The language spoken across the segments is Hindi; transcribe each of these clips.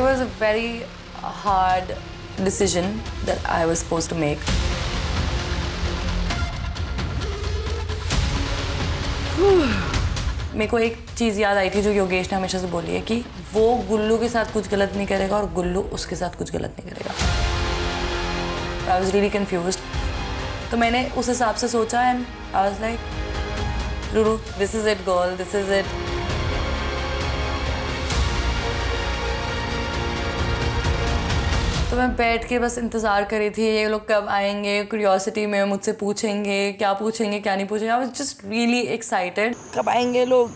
It was a very hard decision that I was supposed to make. मेरे को एक चीज़ याद आई थी जो योगेश ने हमेशा से बोली है कि वो गुल्लू के साथ कुछ गलत नहीं करेगा और गुल्लू उसके साथ कुछ गलत नहीं करेगा. I was really confused. तो मैंने उस हिसाब से सोचा and I was like, Ruru, this is it girl, this is it. तो मैं बैठ के बस इंतज़ार कर रही थी ये लोग कब आएंगे, क्यूरियोसिटी में मुझसे पूछेंगे क्या नहीं पूछेंगे. I was just really excited कब आएंगे लोग.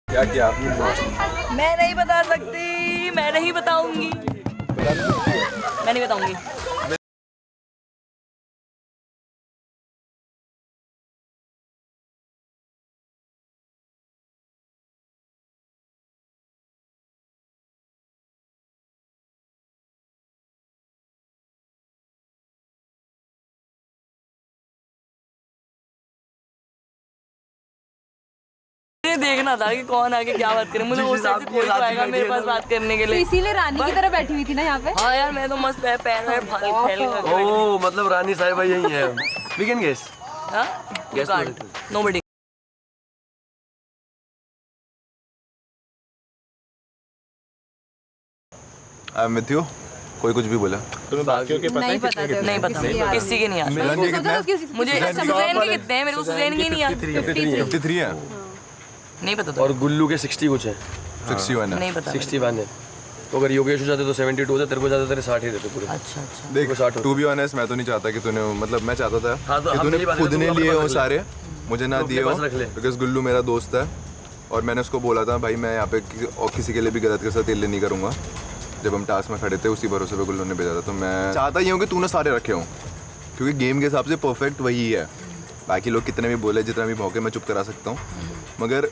क्या किया आपने? मैं नहीं बता सकती, मैं नहीं बताऊंगी, मैं नहीं बताऊंगी. देखना था कि कौन आके क्या बात करे. मुझे वो साइड कोई तो आएगा मेरे पास बात करने के लिए. तो इसीलिए रानी की तरह बैठी हुई थी ना यहाँ पे. हाँ यार मैं तो मस्त पैर फैल. ओह मतलब रानी साहिबा यही है. We can guess. हाँ? You can't. Nobody. I'm with you. कोई कुछ भी बोला. तुम्हें बाकियों के पता है? नहीं पता किसी के नहीं आता. मुझे सुजैन के कितने हैं, मेरे को सुजैन के नहीं आते. 53 है. नहीं पता. और गुल्लू के 60 कुछ है. 61 है. नहीं पता. 61 है. तो अगर योगेश हो जाते तो 72 होते, तेरे को जाते तेरे 60 ही रहते पूरे. अच्छा. देख टू बी ऑनेस्ट मैं तो नहीं चाहता कि तूने मतलब मैं चाहता था हाँ, तो कि हम तूने यही बात खुद है, ने तुम अपने लिए पास हो रख ले. सारे मुझे ना तो दिए अपने हो पास रख ले. बिकॉज गुल्लू मेरा दोस्त है और मैंने उसको बोला था भाई मैं यहाँ पे किसी के लिए भी गलत के साथ तेल नहीं करूँगा. जब हम टास्क में खड़े थे उसी भरोसे पे गुल्लू ने भेजा था. तो मैं चाहता ही हूँ कि तूने सारे रखे हों क्योंकि गेम के हिसाब से परफेक्ट वही है. बाकी लोग कितने भी बोले जितना भी भौंके मैं चुप करा सकता हूँ मगर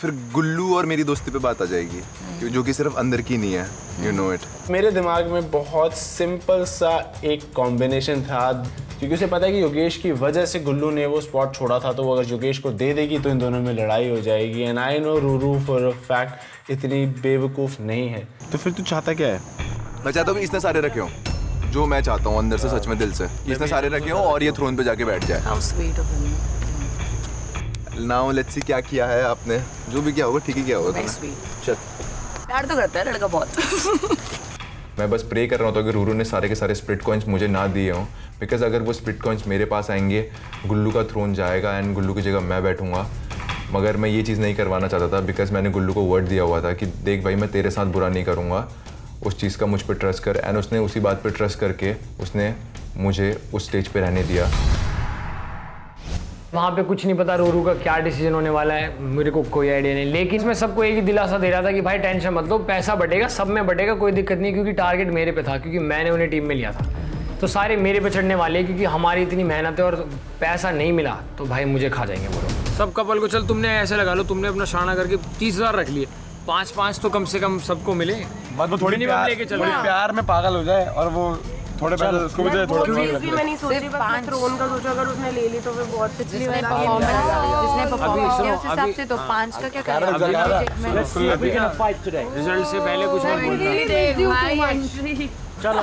फिर गुल्लू और मेरी दोस्ती पे बात आ जाएगी जो कि सिर्फ अंदर की नहीं है. You know it. मेरे दिमाग में बहुत सिंपल सा एक कॉम्बिनेशन था क्योंकि उसे पता है कि योगेश की वजह से गुल्लू ने वो स्पॉट छोड़ा था तो वो अगर योगेश को दे देगी तो इन दोनों में लड़ाई हो जाएगी. And I know Ruru for a fact इतनी बेवकूफ़ नहीं है. तो फिर तू चाहता क्या है? मैं चाहता हूँ कि इसने सारे रखे हों जो मैं चाहता हूँ अंदर से सच में दिल से. इसने सारे रखे हों और ये थ्रोन पे जाके बैठ जाए. How sweet of him. Now let's see क्या किया है आपने. जो भी किया होगा ठीक ही किया होगा Very तुमने. sweet. चल प्यार तो करता है लड़का बहुत. मैं बस प्रे कर रहा हूँ कि रूरू ने सारे के सारे स्प्लिट कॉइन्स मुझे ना दिए हों बिकॉज अगर वो स्प्लिट कॉइन्स मेरे पास आएंगे गुल्लू का थ्रोन जाएगा एंड गुल्लू की जगह मैं बैठूंगा. मगर मैं ये चीज़ नहीं करवाना चाहता था बिकॉज मैंने गुल्लू को वर्ड दिया हुआ था कि देख भाई मैं तेरे साथ बुरा नहीं करूँगा. उस चीज़ का मुझ पर ट्रस्ट कर. एंड उसने उसी बात पर ट्रस्ट करके उसने मुझे उस स्टेज पे रहने दिया. वहाँ पे कुछ नहीं पता रूरू का क्या डिसीजन होने वाला है, मेरे को कोई आइडिया नहीं. लेकिन मैं सबको एक ही दिलासा दे रहा था कि भाई टेंशन मत लो, पैसा बढ़ेगा, सब में बढ़ेगा, कोई दिक्कत नहीं. क्योंकि टारगेट मेरे पे था क्योंकि मैंने उन्हें टीम में लिया था तो सारे मेरे पे चढ़ने वाले हैं क्योंकि हमारी इतनी मेहनत है और पैसा नहीं मिला तो भाई मुझे खा जाएंगे वो लोग. सब कपल को चल तुमने ऐसे लगा लो, तुमने अपना शाना करके 30,000 रख लिए, 5-5 तो कम से कम सबको मिले. बात वो थोड़ी लेके चलो. प्यार में पागल हो जाए और वो थोड़े पैसे उसको भी दे. भी मैं नहीं सोची, बस मैं थ्रोन का सोचा अगर उसने ले ली तो फिर बहुत पिछली वाली जिसने परफॉर्मेंस किया उस हिसाब से तो 5 का क्या करेगा. रिजल्ट से पहले कुछ और बोलना. चलो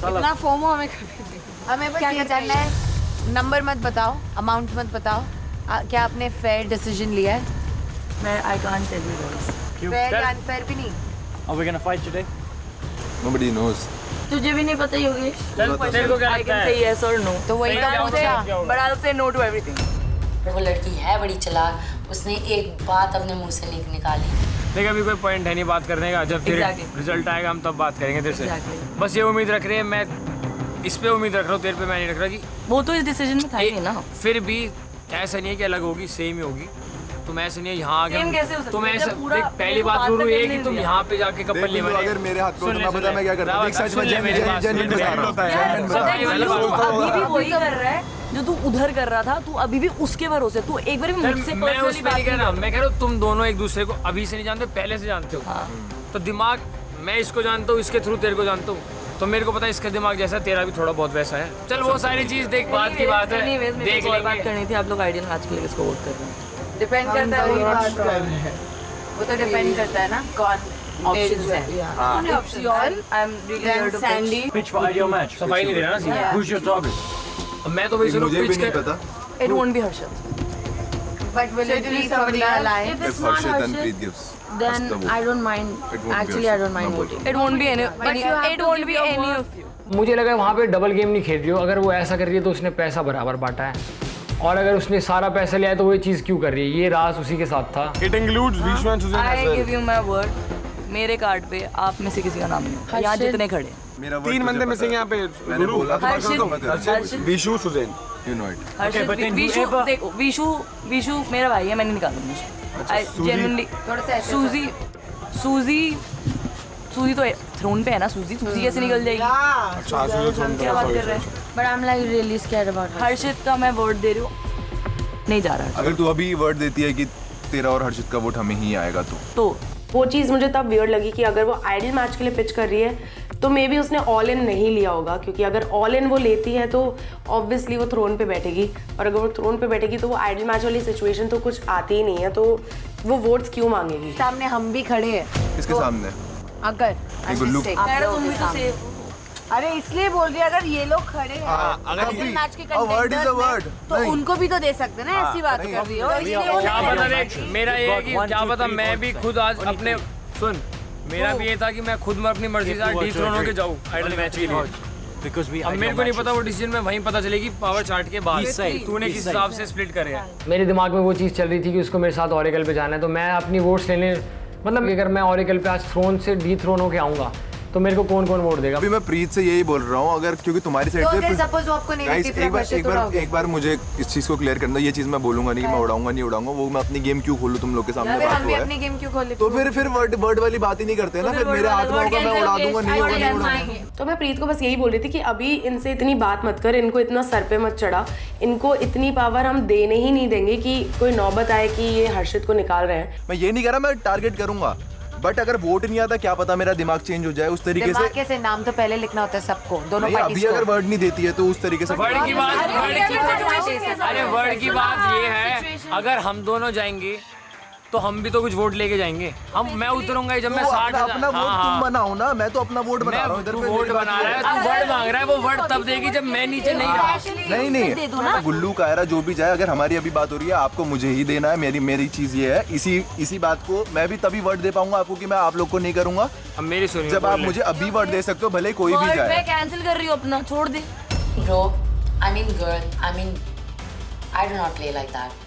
इतना फोमो हमें बस क्या करना है. नंबर मत बताओ, अमाउंट मत बताओ. क्या आपने फेयर डिसीजन लिया है? मैं I can't tell you guys. Fair या अनफेयर भी नहीं. Are we gonna fight today? Nobody knows. तुझे भी नहीं पता योगेश. तेरे को क्या I लगता can है? say yes or no. तो वही तो पूछा. But I'll say no to everything. वो लड़की है बड़ी चालाक, उसने एक बात अपने मुंह से निकाली. देख अभी कोई पॉइंट है नहीं बात करने का. जब तेरे रिजल्ट आएगा हम तब बात करेंगे तेरे से. बस ये उम्मीद रख रहे हैं, मैं इस पे उम्मीद रख रहा हूँ, तेरे पे मैं नहीं रख रहा कि वो तो इस डिसीजन में था ही ना. फिर भी ऐसा नहीं है कि अलग होगी, सेम ही होगी. तुम ऐसे नहीं है यहाँ आगे तुम ऐसे देख. पहली बात रूरू ये कि तुम यहाँ पे जाके कपल ले बने. अगर मेरे हाथ में पता मैं क्या करता हूँ. सुन ले मेरी बात. अभी भी वही कर रहा है. जो तू उधर कर रहा था, तू अभी भी उसके भरोसे, तू एक बार भी मुझसे मैं personally उसमें नहीं कह रहा, मैं कह रहा हूँ तुम दोनों एक दूसरे को अभी से नहीं जानते, पहले से जानते हो। तो दिमाग मैं इसको जानता हूँ, इसके थ्रू तेरे को जानता हूँ, तो मेरे को पता है इसका दिमाग जैसा है, तेरा भी थोड़ा बहुत वैसा है। चल वो सारी चीज़ देख, बात की बात है, देख लेंगे। बात करनी थी, आप लोग आइडियल मैच के लिए किसको वोट कर रहे हैं? डिपेंड करता है, वही बात कर रहे हैं। वो तो डिपेंड करता है ना कौन ऑप्शंस है। I am really here to Sandy Pitch for ideal match. सफाई नहीं दे रहा ना सीधे। Who's your target? अब मैं तो वही सुनो मुझे भी पिच नहीं कर। पता it won't B Harshad, but will it be somebody alive? if Harshit and Preet gives Then I don't mind. It won't be Actually, I don't mind Harshit. voting. It won't be any, you have it to won't give be your any word. Of you. मुझे लगा वहाँ पे डबल गेम नहीं खेल रही हो, अगर वो ऐसा कर रही है तो उसने पैसा बराबर बांटा है, और अगर उसने सारा पैसा लिया है तो वो ये चीज़ क्यों कर रही है? ये राज उसी के साथ था। It includes Vishu and Suzanne as I well. Give you my word, मेरे कार्ड पे आप में से किसी का नाम नहीं होगा, यहाँ जितने खड़े हैं। मेरा word 3 तुझे बंदे पता मिसिंग है। यहाँ पे। मैंने गुरु, बोला था हर्षित, तो मत कर। हर्षित, Vishu, Suzanne. You know it. Harshit, but then Vishu, whoever- देखो विशु मेरा भाई है, मैं नहीं निकालूंगी उसे। आई जेन्युइनली, थोड़ा सा ऐसे सूजी तो थ्रोन पे है ना, सूजी कैसे निकल जाएगी? क्या बात कर रहे हैं? But I'm like really scared about her. हर्षित का मैं वर्ड दे रही हूँ, नहीं जा रहा अगर तू अभी वर्ड देती है कि तेरा और हर्षित का वोट हमें ही आएगा तो वो चीज़ मुझे तब वियर्ड लगी कि अगर वो आइडल मैच के लिए पिच कर रही है तो मे बी उसने ऑल इन नहीं लिया होगा, क्योंकि अगर ऑल इन वो लेती है तो ऑब्वियसली वो थ्रोन पे बैठेगी, और अगर वो थ्रोन पे बैठेगी तो वो आइडल मैच वाली सिचुएशन तो कुछ आती ही नहीं है, तो वो वोट्स क्यों मांगेगी? सामने हम भी खड़े हैं, किसके सामने? अगर ये गुल्लू। तुम भी तो सेफ हो। अरे इसलिए बोल रही है, अगर ये लोग खड़े हैं अगर मैच के a word is a word. तो नहीं। उनको भी तो दे सकते ना, ऐसी बात कर रही हो, इसलिए वो क्या नहीं पता दे देख, मेरा ये है कि क्या पता मैं भी खुद आज अपने सुन, मेरा भी ये था कि मैं खुद में अपनी मर्जी से आज डिथ्रोन होके जाऊँ आइडल मैच के लिए। अब मेरे को नहीं पता वो डिसीजन में वहीं पता चलेगी पावर चार्ट के बाद तूने किस हिसाब से स्प्लिट करे हैं। मेरे दिमाग में वो चीज़ चल रही थी कि उसको मेरे साथ ऑरेकल पे जाना है, तो मैं अपनी वोट्स लेने, मतलब अगर मैं ऑरेकल पे आज थ्रोन से डिथ्रोन होके आऊँगा तो मेरे को कौन कौन वोट देगा? अभी मैं प्रीत से यही बोल रहा हूँ, अगर क्योंकि तुम्हारी साइड तो से अगर सपोज वो आपको Guys, नेगेटिव एक बार मुझे इस चीज को क्लियर करना, ये चीज मैं बोलूंगा नहीं कि मैं उड़ाऊंगा, वो मैं अपनी गेम क्यों खोलूं तुम लोग के सामने, फिर बात हम भी हुआ अपनी है गेम क्यों खोले? तो फिर वर्ड वाली बात ही नहीं करते ना, फिर मेरे हाथ में होगा मैं उड़ा दूंगा, नहीं होगा नहीं उड़ाऊंगा। तो मैं प्रीत को बस यही बोल रही थी कि अभी इनसे इतनी बात मत कर, इनको इतना सर पे मत चढ़ा, इनको इतनी पावर हम देने ही नहीं देंगे कि कोई नौबत आए कि ये हर्षित को निकाल रहे हैं। मैं ये नहीं कह रहा मैं टारगेट करूंगा, बट अगर वोट नहीं आता क्या पता मेरा दिमाग चेंज हो जाए उस तरीके से। दिमाग कैसे, नाम तो पहले लिखना होता है सबको, दोनों नहीं, पार्टी अभी अगर वर्ड नहीं देती है तो उस तरीके से वर्ड की बात अरे वर्ड की बात ये है, अगर हम दोनों जाएंगे तो हम भी तो कुछ वोट लेके जाएंगे। मैं उतरूंगा जब मैं 60 अपना वोट तुम बनाओ ना, मैं तो अपना वोट बना रहा हूँ इधर पे। वोट बना रहा है, तू वर्ड मांग रहा है, वो वर्ड तब देगी जब मैं नीचे नहीं रहा। नहीं गुल्लू कायरा जो भी जाए, अगर हमारी अभी बात हो रही है आपको मुझे ही देना है, मेरी चीज ये है, इसी बात को मैं भी तभी वर्ड दे पाऊंगा आपको कि मैं आप लोग को नहीं करूंगा। अब मेरी सुनिए, जब आप मुझे अभी वर्ड दे सकते हो, भले कोई भी जाए। मैं कैंसिल कर रही हूँ अपना, छोड़ दे। Bro, I mean girl, I do not play like that.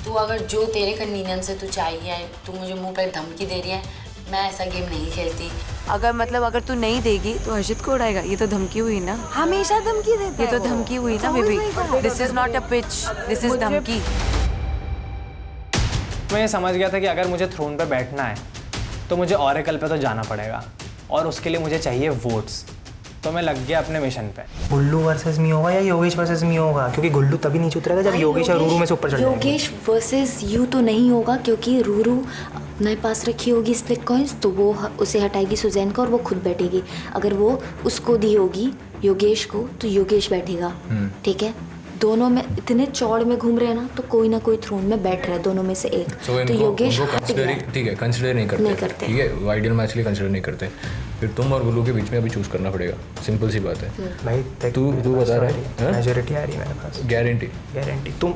तू अगर जो तेरे कन्वीनियंस से तू चाहिए, तू मुझे मुंह पे धमकी दे रही है, मैं ऐसा गेम नहीं खेलती। अगर तू नहीं देगी तो हर्षित को उड़ाएगा, ये तो धमकी हुई ना, हमेशा धमकी देता है, ये तो धमकी हुई ना baby, this is not a pitch, this is धमकी। मैं ये समझ गया था कि अगर मुझे थ्रोन पे बैठना है तो मुझे ऑरेकल पे तो जाना पड़ेगा, और उसके लिए मुझे चाहिए वोट्स, तो मैं लग गया अपने मिशन पे। गुल्लू वर्सेस मी होगा या योगेश वर्सेस मी होगा? क्योंकि गुल्लू तभी नीचे उतरेगा जब योगेश और रूरू में से ऊपर चढ़ जाएंगे। योगेश वर्सेस यू तो नहीं होगा, क्योंकि रूरू अपने पास रखी होगी स्प्लिट कॉइन्स, तो वो उसे हटाएगी सुजैन को और वो खुद बैठेगी। अगर वो उसको दी होगी योगेश को तो योगेश बैठेगा, ठीक है? दोनों में इतने चौड़ में घूम रहे हैं ना, तो कोई ना कोई थ्रोन में बैठ रहा है दोनों में से एक। तो योगेश ठीक है, कंसिडर नहीं करते, ठीक है, आइडियल मैच के लिए कंसिडर नहीं करते, फिर तुम और गुल्लू के बीच में अभी चूज करना पड़ेगा, सिंपल सी बात है। भाई तू बता रहा है, मेजोरिटी आ रही है मेरे पास, गारंटी। तुम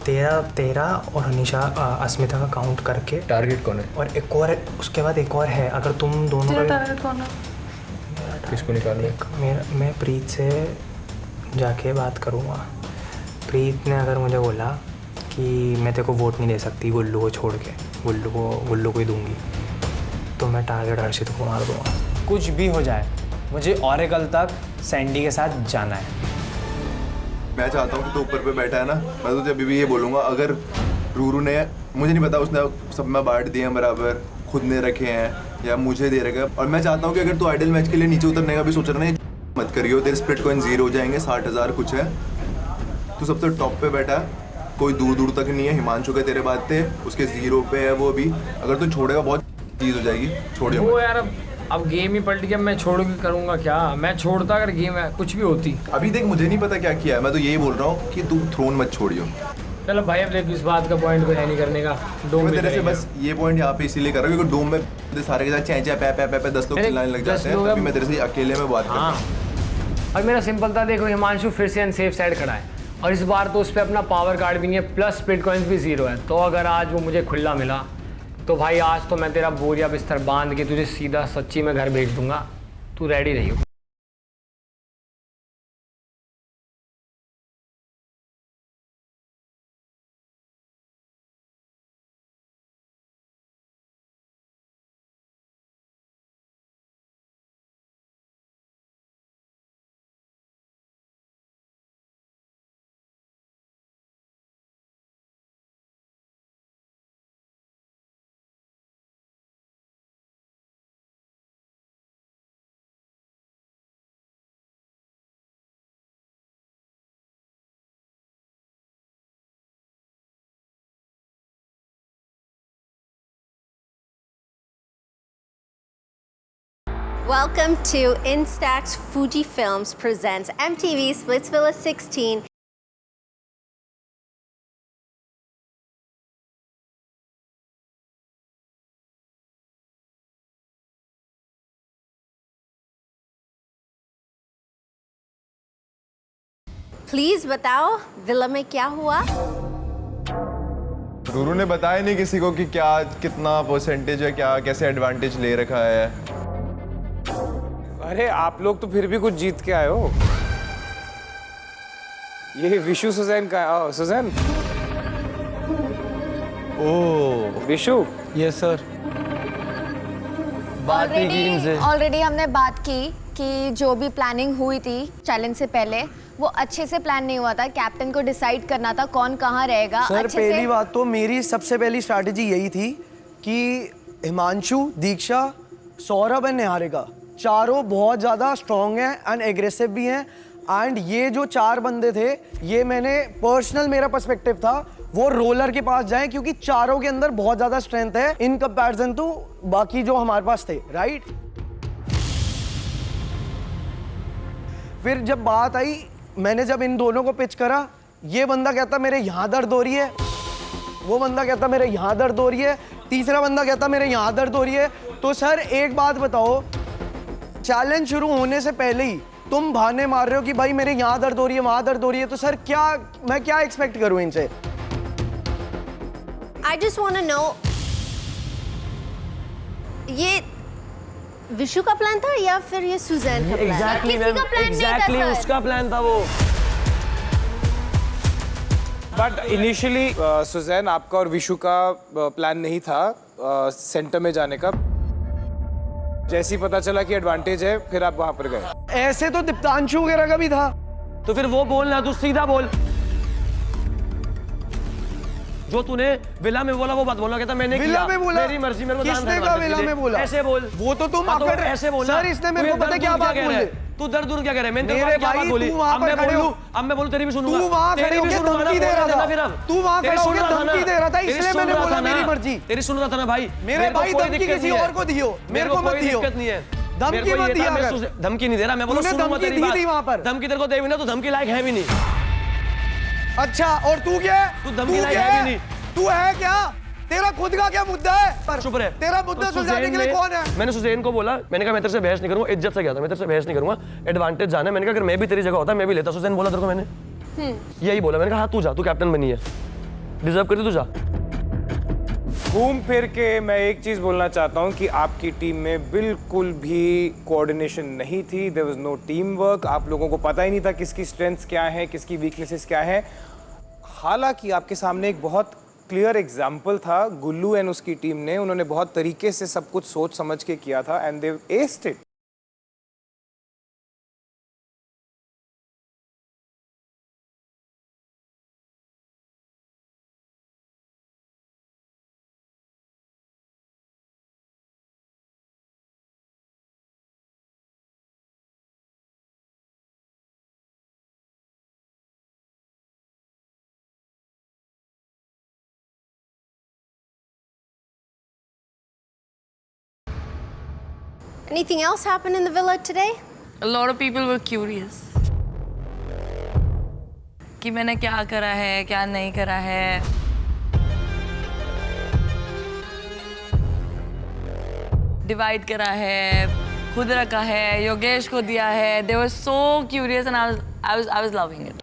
तेरा और हनीशा अस्मिता का काउंट करके टारगेट कौन है? और एक और, उसके बाद एक और है, अगर तुम दोनों का टारगेट कौन है? किसको निकालना? मैं प्रीत से जाके बात करूँगा। प्रीत ने अगर मुझे बोला कि मैं तेरे को वोट नहीं दे सकती गुल्लू को छोड़ के, गुल्लू को ही दूंगी, तो मैं टारगेट हर्षित को मार दूंगा। कुछ भी हो जाए, मुझे ऑरेकल तक सैंडी के साथ जाना है। मैं चाहता हूँ कि तू ऊपर पे बैठा है ना, मैं तुझे अभी भी ये बोलूँगा, अगर रूरू ने, मुझे नहीं पता उसने सब में बांट दिए हैं बराबर, खुद ने रखे हैं या मुझे दे रखे, और मैं चाहता हूँ कि अगर तू आइडल मैच के लिए नीचे उतरने का भी सोच रहा है, मत करियो, तेरे स्प्लिट कॉइन 0 हो जाएंगे, 60,000 कुछ है, तू सबसे टॉप पे बैठा है, कोई दूर दूर तक नहीं है। हिमांशु के तेरे बाद थे, उसके 0 पे है वो भी। अगर तू छोड़ेगा बहुत चीज़ हो जाएगी, छोड़िए वो यार अब गेम ही पलट गया, मैं छोड़ के करूँगा क्या? मैं छोड़ता अगर गेम है कुछ भी होती। अभी देख मुझे नहीं पता क्या किया है, मैं तो यही बोल रहा हूँ कि तू थ्रोन मत छोड़ियो। चलो भाई अब देख इस बात का पॉइंट कोई है नहीं करने का। डोम मैं में तेरे से बस ये पॉइंट यहाँ पे इसीलिए कर रहा हूँ क्योंकि डोम में सारे के साथ चैंचा पे 10 लोग चिल्लाने लग जाते हैं, तभी मैं तेरे से अकेले में बात कर रहा हूँ। और मेरा सिंपल था, देखो हिमांशु फिर से अनसेफ साइड खड़ा है और इस बार तो उस पर अपना पावर कार्ड भी नहीं है, प्लस स्पिड कॉइन्स भी 0 है। तो अगर आज वो मुझे खुला मिला तो भाई आज तो मैं तेरा बोरिया बिस्तर बांध के तुझे सीधा सच्ची में घर भेज दूंगा। तू रेडी रही हो। Welcome to Instax Fuji Films presents MTV Splitsvilla 16. Please बताओ विला में क्या हुआ? रूरू ने बताया नहीं किसी को कि क्या कितना परसेंटेज है, क्या कैसे एडवांटेज ले रखा है। अरे आप लोग तो फिर भी कुछ जीत के आए हो। ये विशु सुजैन का Suzanne. Oh Vishu. Yes sir. बात ही की इनसे। ऑलरेडी हमने बात की कि जो भी प्लानिंग हुई थी चैलेंज से पहले वो अच्छे से प्लान नहीं हुआ था। कैप्टन को डिसाइड करना था कौन कहाँ रहेगा। सर पहली बात तो मेरी सबसे पहली स्ट्रैटेजी यही थी कि हिमांशु, दीक्षा, सौरभ एंड निहारिका चारों बहुत ज़्यादा स्ट्रॉन्ग हैं एंड एग्रेसिव भी हैं। एंड ये जो 4 बंदे थे, ये मैंने पर्सनल मेरा पर्सपेक्टिव था वो रोलर के पास जाएं क्योंकि चारों के अंदर बहुत ज़्यादा स्ट्रेंथ है इन कंपैरिजन टू बाकी जो हमारे पास थे, राइट। फिर जब बात आई, मैंने जब इन दोनों को पिच करा, ये बंदा कहता मेरे यहाँ दर्द हो रही है, वो बंदा कहता मेरे यहाँ दर्द हो रही है, तीसरा बंदा कहता मेरे यहाँ दर्द हो रही है। तो सर एक बात बताओ, चैलेंज शुरू होने से पहले ही तुम बहाने मार रहे हो कि भाई मेरे यहाँ दर्द हो रही है, वहां दर्द हो रही है, तो सर क्या मैं क्या एक्सपेक्ट करूं इनसे? I just want to know, ये विशु का प्लान था या फिर ये सुजैन का प्लान? एग्जैक्टली किसी का प्लान नहीं था सर। उसका प्लान था वो। बट इनिशियली सुजैन आपका और विशु का प्लान नहीं था सेंटर में जाने का। जैसे ही पता चला कि एडवांटेज है फिर आप वहां पर गए। ऐसे तो दीप्तांशु वगैरह का भी था। तो फिर वो बोलना, तू सीधा बोल। जो तूने विला में बोला वो बात बोलना, कहता मैंने विला किया, में बोला? मेरी मर्जी, मेरे को किसने कहा विला में बोला? ऐसे बोल। वो तो तुम हाँ, तो आकर ऐसे बोलना। सर इसने मेरे को पता क्या बात बोली? तू दर्द दूर क्या कह रहा है? मैंने तेरे मेरे को क्या भाई, बात बोली? तू वहाँ अब पर मैं खड़े बोलूं, हो। अब मैं बोलूं, तेरी भी सुनूंगा। तू वहाँ खड़े होकर धमकी दे रहा था। तू वहाँ खड़ा होकर धमकी दे रहा था, इसलिए मैंने बोला मेरी मर्जी। तेरी सुन रहा था ना भाई। मेरे भाई धमकी किसी और को दियो, मेरे को मत दियो। दिक्कत नहीं है। धमकी मत दिया कर। धमकी नहीं दे रहा मैं, बोलूं सुन मत तेरी बात। वहाँ पर धमकी तेरे को दे भी ना तो धमकी लायक है भी नहीं। अच्छा और तू क्या है? तू धमकी लायक है भी नहीं। तू है क्या? तेरा खुद का क्या मुद्दा है? चुप रहे। तेरा मुद्दा सुलझाने के लिए कौन है? मैंने सुजैन को बोला, मैंने कहा मैं तेरे से बहस नहीं करूंगा, इज्जत से गया था, मैं तेरे से बहस नहीं करूंगा, एडवांटेज जाना है। मैंने कहा अगर मैं भी तेरी जगह होता मैं भी लेता। सुजैन बोला तेरे को मैंने यही बोला। मैंने कहा हाँ तू जा, तू कैप्टन बनी है, डिजर्व करती, तू जा। घूम फिर के मैं एक चीज बोलना चाहता हूं कि आपकी टीम में बिल्कुल भी कोऑर्डिनेशन नहीं थी। There was no team work. आप लोगों को पता ही नहीं था किसकी स्ट्रेंथ्स क्या है, किसकी वीकनेसेस क्या है। हालांकि आपके सामने एक बहुत क्लियर एग्जाम्पल था गुल्लू एंड उसकी टीम ने। उन्होंने बहुत तरीके से सब कुछ सोच समझ के किया था and they asked it. Anything else happened in the villa today? A lot of people were curious कि मैंने क्या करा है, क्या नहीं करा है. डिवाइड करा है, खुद रखा है, योगेश को दिया है. They were so curious and I was loving it.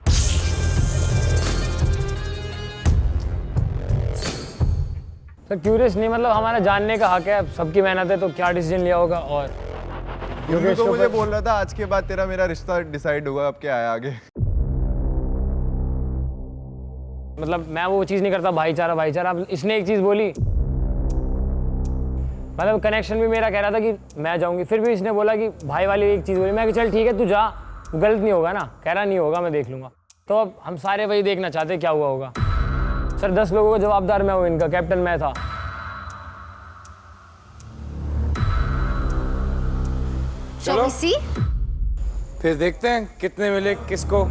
Sir curious नहीं, मतलब हमारा जानने का हक है, सबकी मेहनत है, तो क्या डिसीजन लिया होगा. और योगेश तो मुझे बोल रहा था आज के बाद तेरा मेरा रिश्ता डिसाइड होगा, अब क्या है आगे. मतलब मैं वो चीज़ नहीं करता, भाईचारा भाईचारा. अब इसने एक चीज़ बोली, मतलब कनेक्शन भी मेरा कह रहा था कि मैं जाऊंगी, फिर भी इसने बोला कि भाई वाली एक चीज़ बोली. मैं कि चल ठीक है तू जा, गलत नहीं होगा ना. कह रहा नहीं होगा, मैं देख लूँगा. तो अब हम सारे वही देखना चाहते क्या हुआ होगा. सर 10 लोगों का जवाबदार मैं हूँ, इनका कैप्टन मैं था. Shall we see? फिर देखते हैं कितने मिले किसको.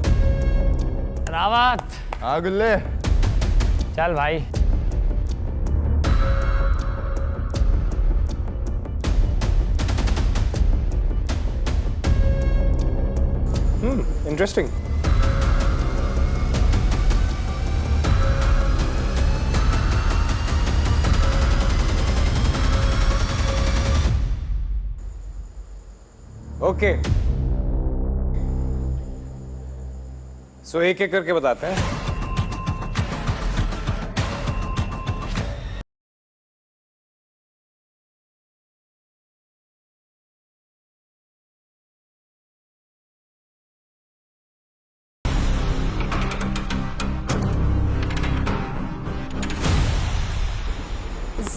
रावत. हाँ गुल्ले. चल भाई. Interesting. ओके. सो एक एक करके बताते हैं.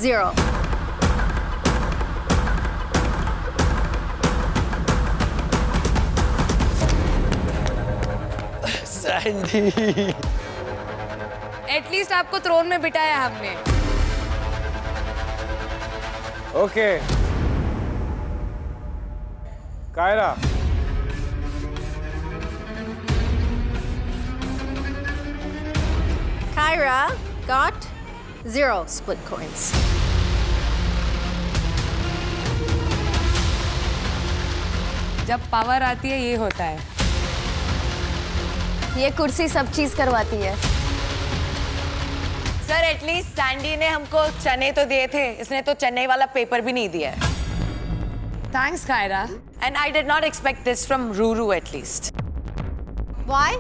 Zero. सैंडी. एटलीस्ट आपको थ्रोन में बिठाया हमने. Okay. Kyra. Kyra got 0 split coins. जब पावर आती है ये होता है. ये कुर्सी सब चीज करवाती है. सर एटलीस्ट सैंडी ने हमको चने तो दिए थे, इसने तो चेन्नई वाला पेपर भी नहीं दिया है. Thanks Kaira. And I did not expect this from Ruru at least. Why?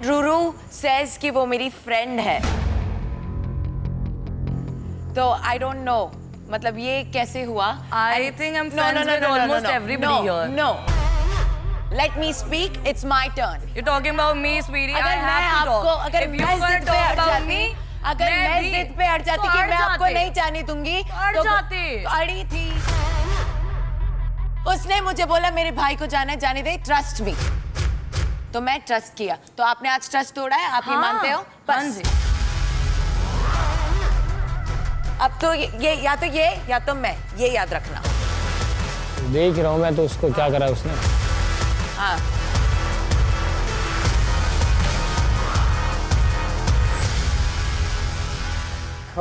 Ruru says कि वो मेरी फ्रेंड है, तो आई डोंट नो मतलब ये कैसे हुआ. I think I'm friends with almost everybody here. No. Let me speak. It's my turn. You're talking about me, sweetie. I अगर मैं have to आपको talk. अगर If मैं you're gonna जिद पे talk अड़ about जाती, me, अगर मैं भी जिद पे अड़ जाती तो कि अड़ मैं आपको जाते। नहीं जाने दूंगी अड़ तो जाते। अड़ी थी. उसने मुझे बोला मेरे भाई को जाना है, जाने दे, ट्रस्ट मी. तो मैं ट्रस्ट किया. तो आपने आज ट्रस्ट तोड़ा है, आप ये हाँ, मानते हो? हाँ बस. जी. अब तो ये या तो मैं, ये याद रखना. देख रहा हूँ मैं तो उसको क्या करा उसने. हाँ.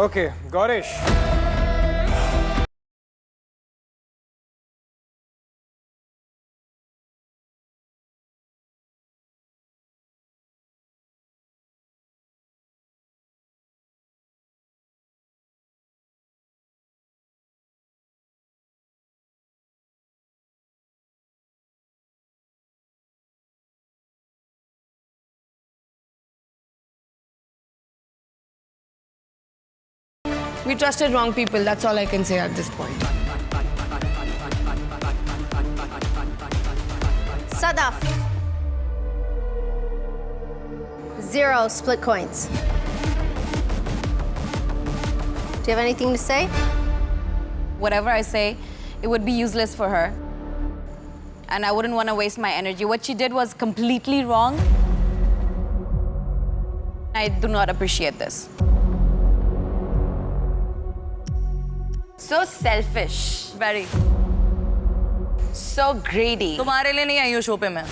Okay Gauresh. We trusted wrong people. That's all I can say at this point. Sadaf. 0 split coins. Do you have anything to say? Whatever I say, it would be useless for her. And I wouldn't want to waste my energy. What she did was completely wrong. I do not appreciate this. So selfish. Very. So greedy. तुम्हारे लिए नहीं आई हूँ शो पे मैं.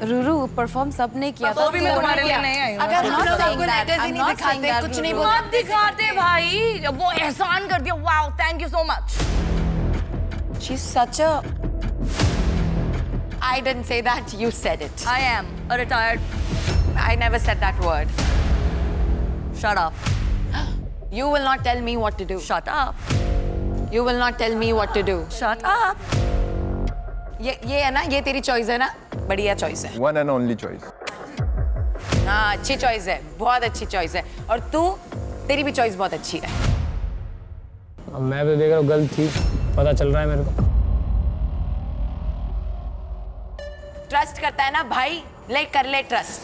रूरू परफॉर्म सबने किया था, वो भी मैं तुम्हारे लिए नहीं आई हूँ। अगर हम I'm सबको not लेटर्स ही saying नहीं that, दिखाते, कुछ नहीं मत बोलते, दिखाते भाई, वो एहसान कर दिया, wow thank you so much. She's such a I didn't say that, you said it. I am a retired. I never said that word. Shut up. You will not tell me what to do. Shut up. You will not tell me what to do. Shut up. ये है ना, ये तेरी चॉइस है ना, बढ़िया चॉइस है। One and only choice. हाँ अच्छी चॉइस है, बहुत अच्छी चॉइस है। और तू, तेरी भी चॉइस बहुत अच्छी है। अब मैं भी देख रहा हूँ गलत थी, पता चल रहा है मेरे को। ट्रस्ट करता है ना भाई, ले कर ले ट्रस्ट।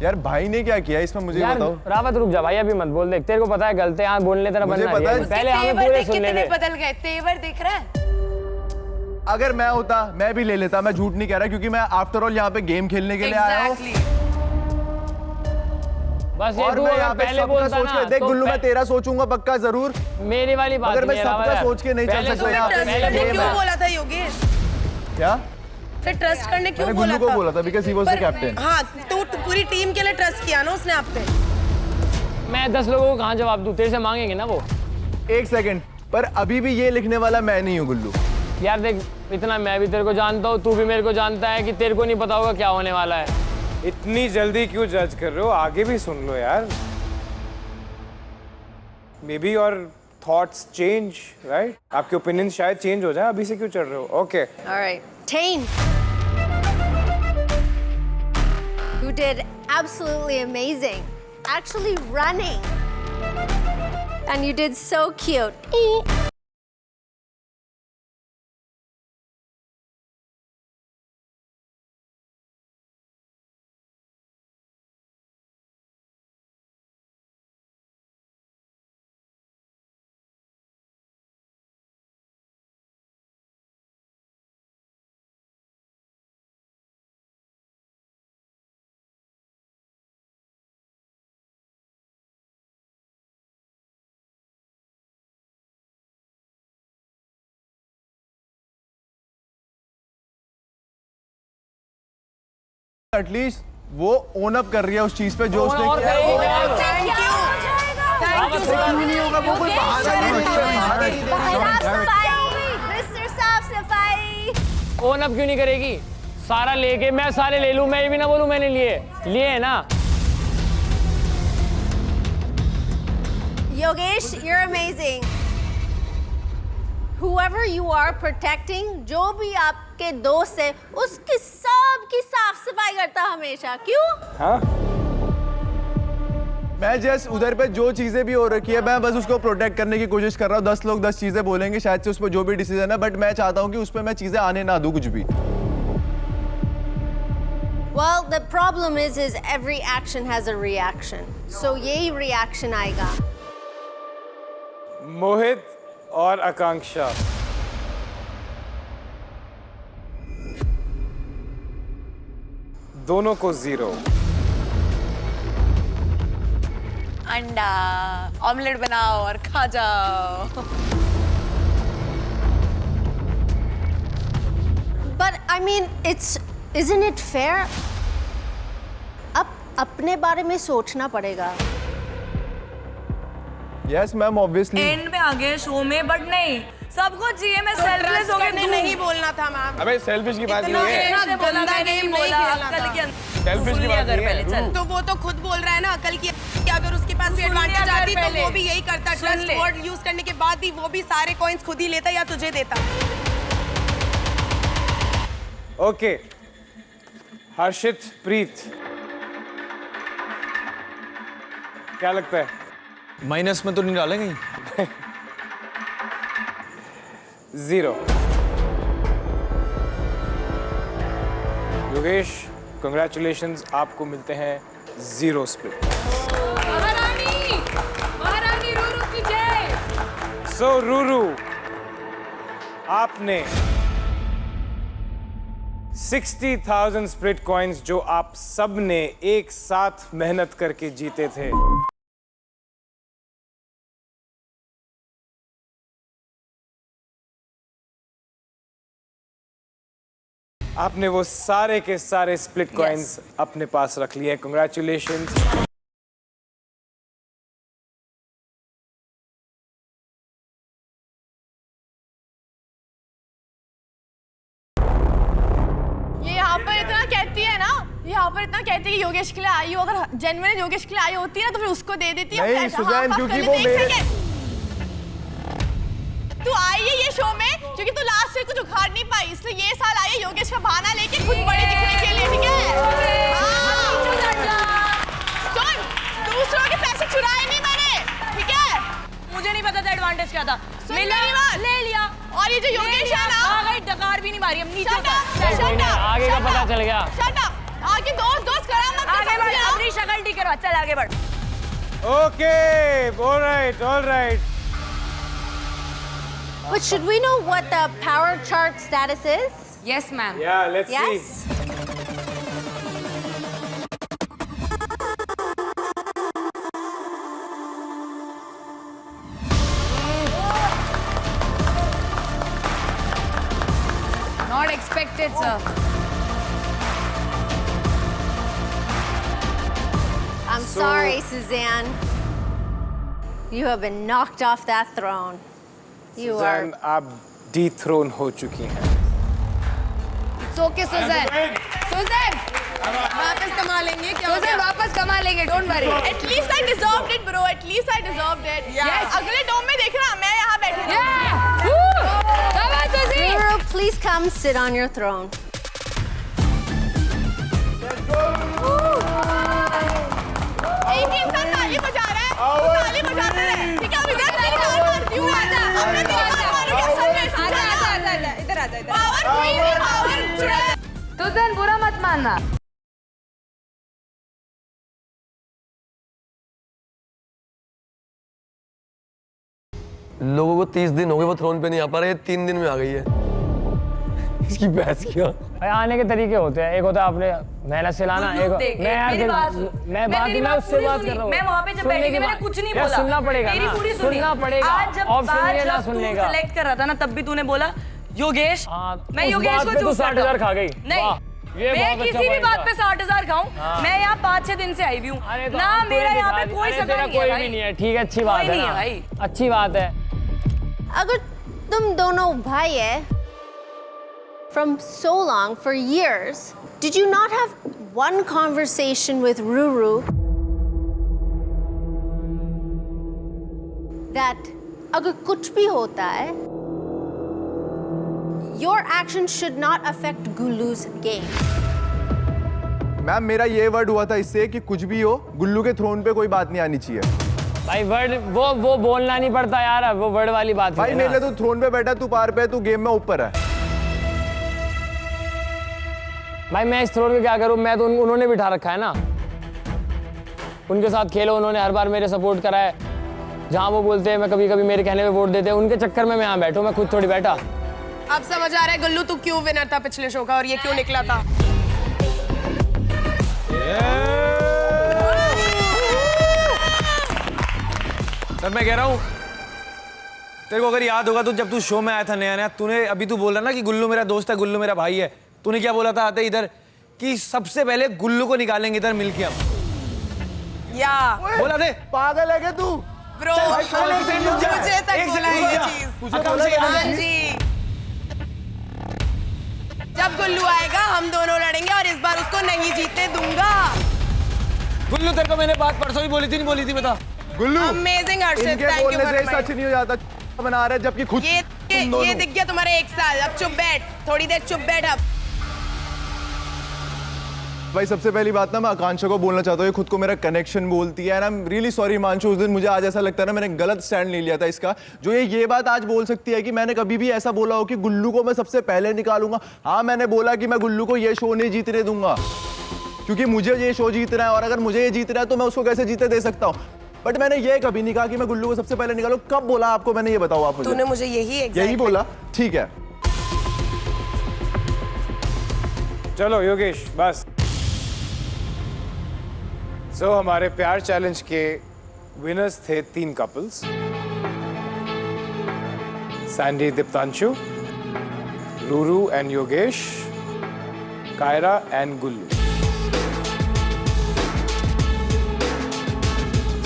यार भाई ने क्या किया इसमें मुझे बताओ। रावत रुक जा भाई, अभी मत बोल, देख तेरे को पता है गलत है, यहाँ बोलने तेरा बनना नहीं है। पहले हमें पूरे सुन ले दे। बदल गए, तेवर दिख रहा है। अगर मैं होता मैं भी ले लेता, मैं झूठ नहीं कह रहा, क्योंकि मैं आफ्टर ऑल यहाँ पे गेम खेलने के लिए आया हूँ। बस ये और तू मैं यहाँ पे पहले सबका बोलता सोच ना, के देख तो गुल्लू, मैं तेरा सोचूंगा पक्का जरूर। मेरी वाली बात अगर मैं नहीं है, सबका रावत। सोच के नहीं चल पहले सकता यहाँ पे। क्यों बोला था योगेश? क्या? फिर ट्रस्ट करने क्यों मैंने बोला गुल्लू को था? बोला था because he was the captain. हाँ, तो पूरी टीम के लिए ट्रस्ट किया ना उसने आप पे। मैं 10 लोगों को कहाँ जवाब दूं, तेरे से मांगेंगे ना वो। एक सेकंड, पर अभी भी ये लिखने वाला मैं नहीं हूँ गुल्लू। यार देख, इतना मैं भी तेरे को जानता हूँ, तू भी मेरे को जानता है कि तेरे को नहीं पता होगा क्या होने वाला है। इतनी जल्दी क्यों जज कर रहे हो? आगे भी सुन लो यार। May be your thoughts change, right? आपके ओपिनियन शायद चेंज हो जाए, अभी से क्यों चल रहे हो? Okay. Alright, Tane. You did absolutely amazing. Actually running. And you did so cute. At least वो ओन अप कर रही है उस चीज पे जो उसने किया। नहीं होगा, वो कोई बहाना नहीं। ओन अप क्यों नहीं करेगी? सारा लेके मैं सारे ले लूं, मैं ये भी ना बोलूं मैंने लिए है ना। Yogesh, you're amazing. Whoever you are protecting, जो भी आपके दोस्त है, उसकी सबकी साफ सफाई करता हमेशा। क्यों? हाँ? मैं जस्ट उधर पे जो चीजें भी हो रखी है, मैं बस उसको प्रोटेक्ट करने की कोशिश कर रहा हूँ। 10 लोग 10 चीजें बोलेंगे, शायद से उस पर जो भी डिसीजन है, बट मैं चाहता हूँ कि उस पर मैं चीजें आने ना दूं कुछ भी। Well, the problem is every action has a reaction. So यही reaction आएगा। मोहित और आकांक्षा, दोनों को 0। अंडा ऑमलेट बनाओ और खा जाओ। But I mean, isn't it fair? अब अपने बारे में सोचना पड़ेगा। यस मैम, ऑब्वियसली एंड में आ गए शो में, बट नहीं सबको चाहिए। मैं सेल्फलेस हो गई, नहीं बोलना था मैम। अबे सेल्फिश की बात नहीं है। इतना गंदा गेम नहीं खेलना था। सेल्फिश की बात नहीं है। तो वो तो खुद बोल रहा है ना अकल की, कि अगर उसके पास भी एडवांटेज आती तो वो भी यही करता। ट्रस्ट वर्ड यूज करने के बाद भी वो भी सारे कॉइंस खुद ही लेता या तुझे देता। ओके, हर्षित, प्रीत, क्या लगता है? माइनस में तो नहीं डालेंगे? 0। योगेश, कंग्रेचुलेशंस, आपको मिलते हैं 0 स्प्लिट। महारानी रूरू की जय। सो रूरू, आपने 60,000 स्प्लिट कॉइन्स जो आप सब ने एक साथ मेहनत करके जीते थे, आपने वो सारे के सारे स्प्लिट कॉइन्स अपने पास रख लिए। कंग्रेचुलेशंस। ये यहाँ पर इतना कहती है ना, यहाँ पर इतना कहती है कि योगेश के लिए आई हो, अगर जेन्युइन योगेश के लिए आई होती है ना तो फिर उसको दे देती है। नहीं सुजैन, क्योंकि वो मेरे तू आई है ये शो में क्योंकि तू लास्ट से कुछ उखाड़ नहीं पाई, इसलिए ये साल आई है योगेश का बहाना लेके खुद बड़े दिखने के लिए, ठीक है? सुन, दूसरों के पैसे चुराए नहीं मैंने, ठीक है? मुझे नहीं पता था एडवांटेज क्या था। मिला ले लिया। और ये जो योगेश है ना, आ गई डकार भी नहीं मारी, हम नीचे आगे का पता चल गया। शट अप, आगे दोस्त करा मत, आगे बढ़, अपनी शक्ल ठीक करो, चल आगे बढ़। Okay, alright. But should we know what the power chart status is? Yes, ma'am. Yeah, let's Yes? see. Not expected, sir. I'm sorry, Suzanne. You have been knocked off that throne. You are. Suzanne, आप डिथ्रोन हो चुकी हैं। It's okay, Suzanne. Suzanne, वापस कमा लेंगे क्या? Suzanne, वापस कमा लेंगे, don't worry. At least I deserved it, bro. At least I deserved it. Yes. अगले डोम में देखना, मैं यहाँ बैठी हूँ। Yeah. Woo! Come on, Suzy. Guru, please come sit on your throne. एक ही इंसान ताली बजा रहा है, तो ताली बजाते रहे, ठीक है? अब इधर तेरी गाल मारती हूँ मैं। अब मैं तेरी गाल मारूंगी असल में। आजा, इधर आजा। पावर क्वीन है, पावर। Suzanne, बुरा मत मानना। लोगों को 30 दिन हो गए वो थ्रोन पे नहीं आ पा रहे, ये 3 दिन में आ गई है। इसकी बहस किया। भाई आने के तरीके होते हैं, एक होता है आपने मेहनत से लाना, एक मैं उससे बात कर रहा हूँ। मैं वहाँ पे जब बैठी थी मैंने कुछ नहीं बोला। सुनना पड़ेगा तेरी ना, पूरी सुनना पड़ेगा। आज जब ऑप्शन ये ना सुनने का। सेलेक्ट कर रहा था ना तब भी तूने बोला योगेश, मैं उस योगेश बात को पे तू चूज 60,000 खा गई। नहीं, ये मैं बहुत अच्छा किसी भी point बात था। पे 60,000 खाऊं। मैं यहाँ 5-6 दिन से आई हुई हूँ ना, मेरा यहाँ पे कोई सगा नहीं है कोई भाई। भी नहीं है, ठीक है, अच्छी बात है कोई नहीं है ना, भाई। अच्छी बात है। अगर तुम दोनों भाई है from so long, for years, did you not have one conversation with Ruru that अगर कुछ भी होता है, your actions should not affect Gulu's game? Ma'am मेरा ये वर्ड हुआ था इससे कि कुछ भी हो गुल्लू के थ्रोन पे कोई बात नहीं आनी चाहिए। भाई वर्ड वो बोलना नहीं पड़ता यार, वो वर्ड वाली बात भाई मेरे लिए तू थ्रोन पे बैठा, तू पार पे, तू गेम में ऊपर है। भाई मैं इस थ्रोन पे क्या करूं, मैं तो उन्होंने बिठा रखा है ना, उनके साथ खेलो, उन्होंने हर बार मेरे सपोर्ट करा है, जहां वो बोलते हैं मैं कभी कभी मेरे कहने पे वोट देते हैं, उनके चक्कर में मैं यहाँ बैठूं, मैं खुद थोड़ी बैठा। अब समझ आ रहा है गुल्लू तू क्यों विनर था पिछले शो का और ये क्यों निकला था। सर मैं कह रहा हूँ तेरे को अगर याद होगा तो जब तू शो में आया था नया नया, तूने अभी तू बोल रहा ना कि गुल्लू मेरा दोस्त है, गुल्लू मेरा भाई है, तूने क्या बोला था आते इधर कि सबसे पहले गुल्लू को निकालेंगे इधर मिलके हम। या बोला थे पागल है क्या तू? ब्रो मुझे तक बोला ये चीज। हाँ जी, जब गुल्लू आएगा हम दोनों लड़ेंगे और इस बार उसको नहीं जीतने दूंगा। गुल्लू तेरे को मैंने बात परसों ही बोली थी, नहीं बोली थी बता। गुल्लू अमेजिंग हर्षित, इनके थैंक यू बोलने से सच नहीं हो जाता, बना रहे जबकि खुद ये दिख गया तुम्हारे 1 साल। अब चुप बैठ, थोड़ी देर चुप बैठ। अब भाई सबसे पहली बात ना मैं आकांक्षा को बोलना चाहता हूँ, ये खुद को मेरा कनेक्शन बोलती है, and I am really sorry Himanshu, उस दिन मुझे आज ऐसा लगता है ना मैंने गलत स्टैंड ले लिया था इसका, जो ये बात आज बोल सकती है कि मैंने कभी भी ऐसा बोला हो कि गुल्लू को मैं सबसे पहले निकालूंगा। हाँ मैंने बोला कि मैं गुल्लू को ये शो नहीं जीतने दूंगा क्योंकि मुझे ये शो जीतना है, और अगर मुझे ये जीतना है तो मैं उसको कैसे जीते दे सकता हूँ, बट मैंने ये कभी नहीं कहा कि मैं गुल्लू को सबसे पहले निकालूं। कब बोला आपको मैंने, ये बताओ आप मुझे। तूने मुझे यही बोला, ठीक है। चलो योगेश बस। सो हमारे प्यार चैलेंज के विनर्स थे 3 couples, Sandy Deeptanshu, Ruru and Yogesh, Kaira and Gullu.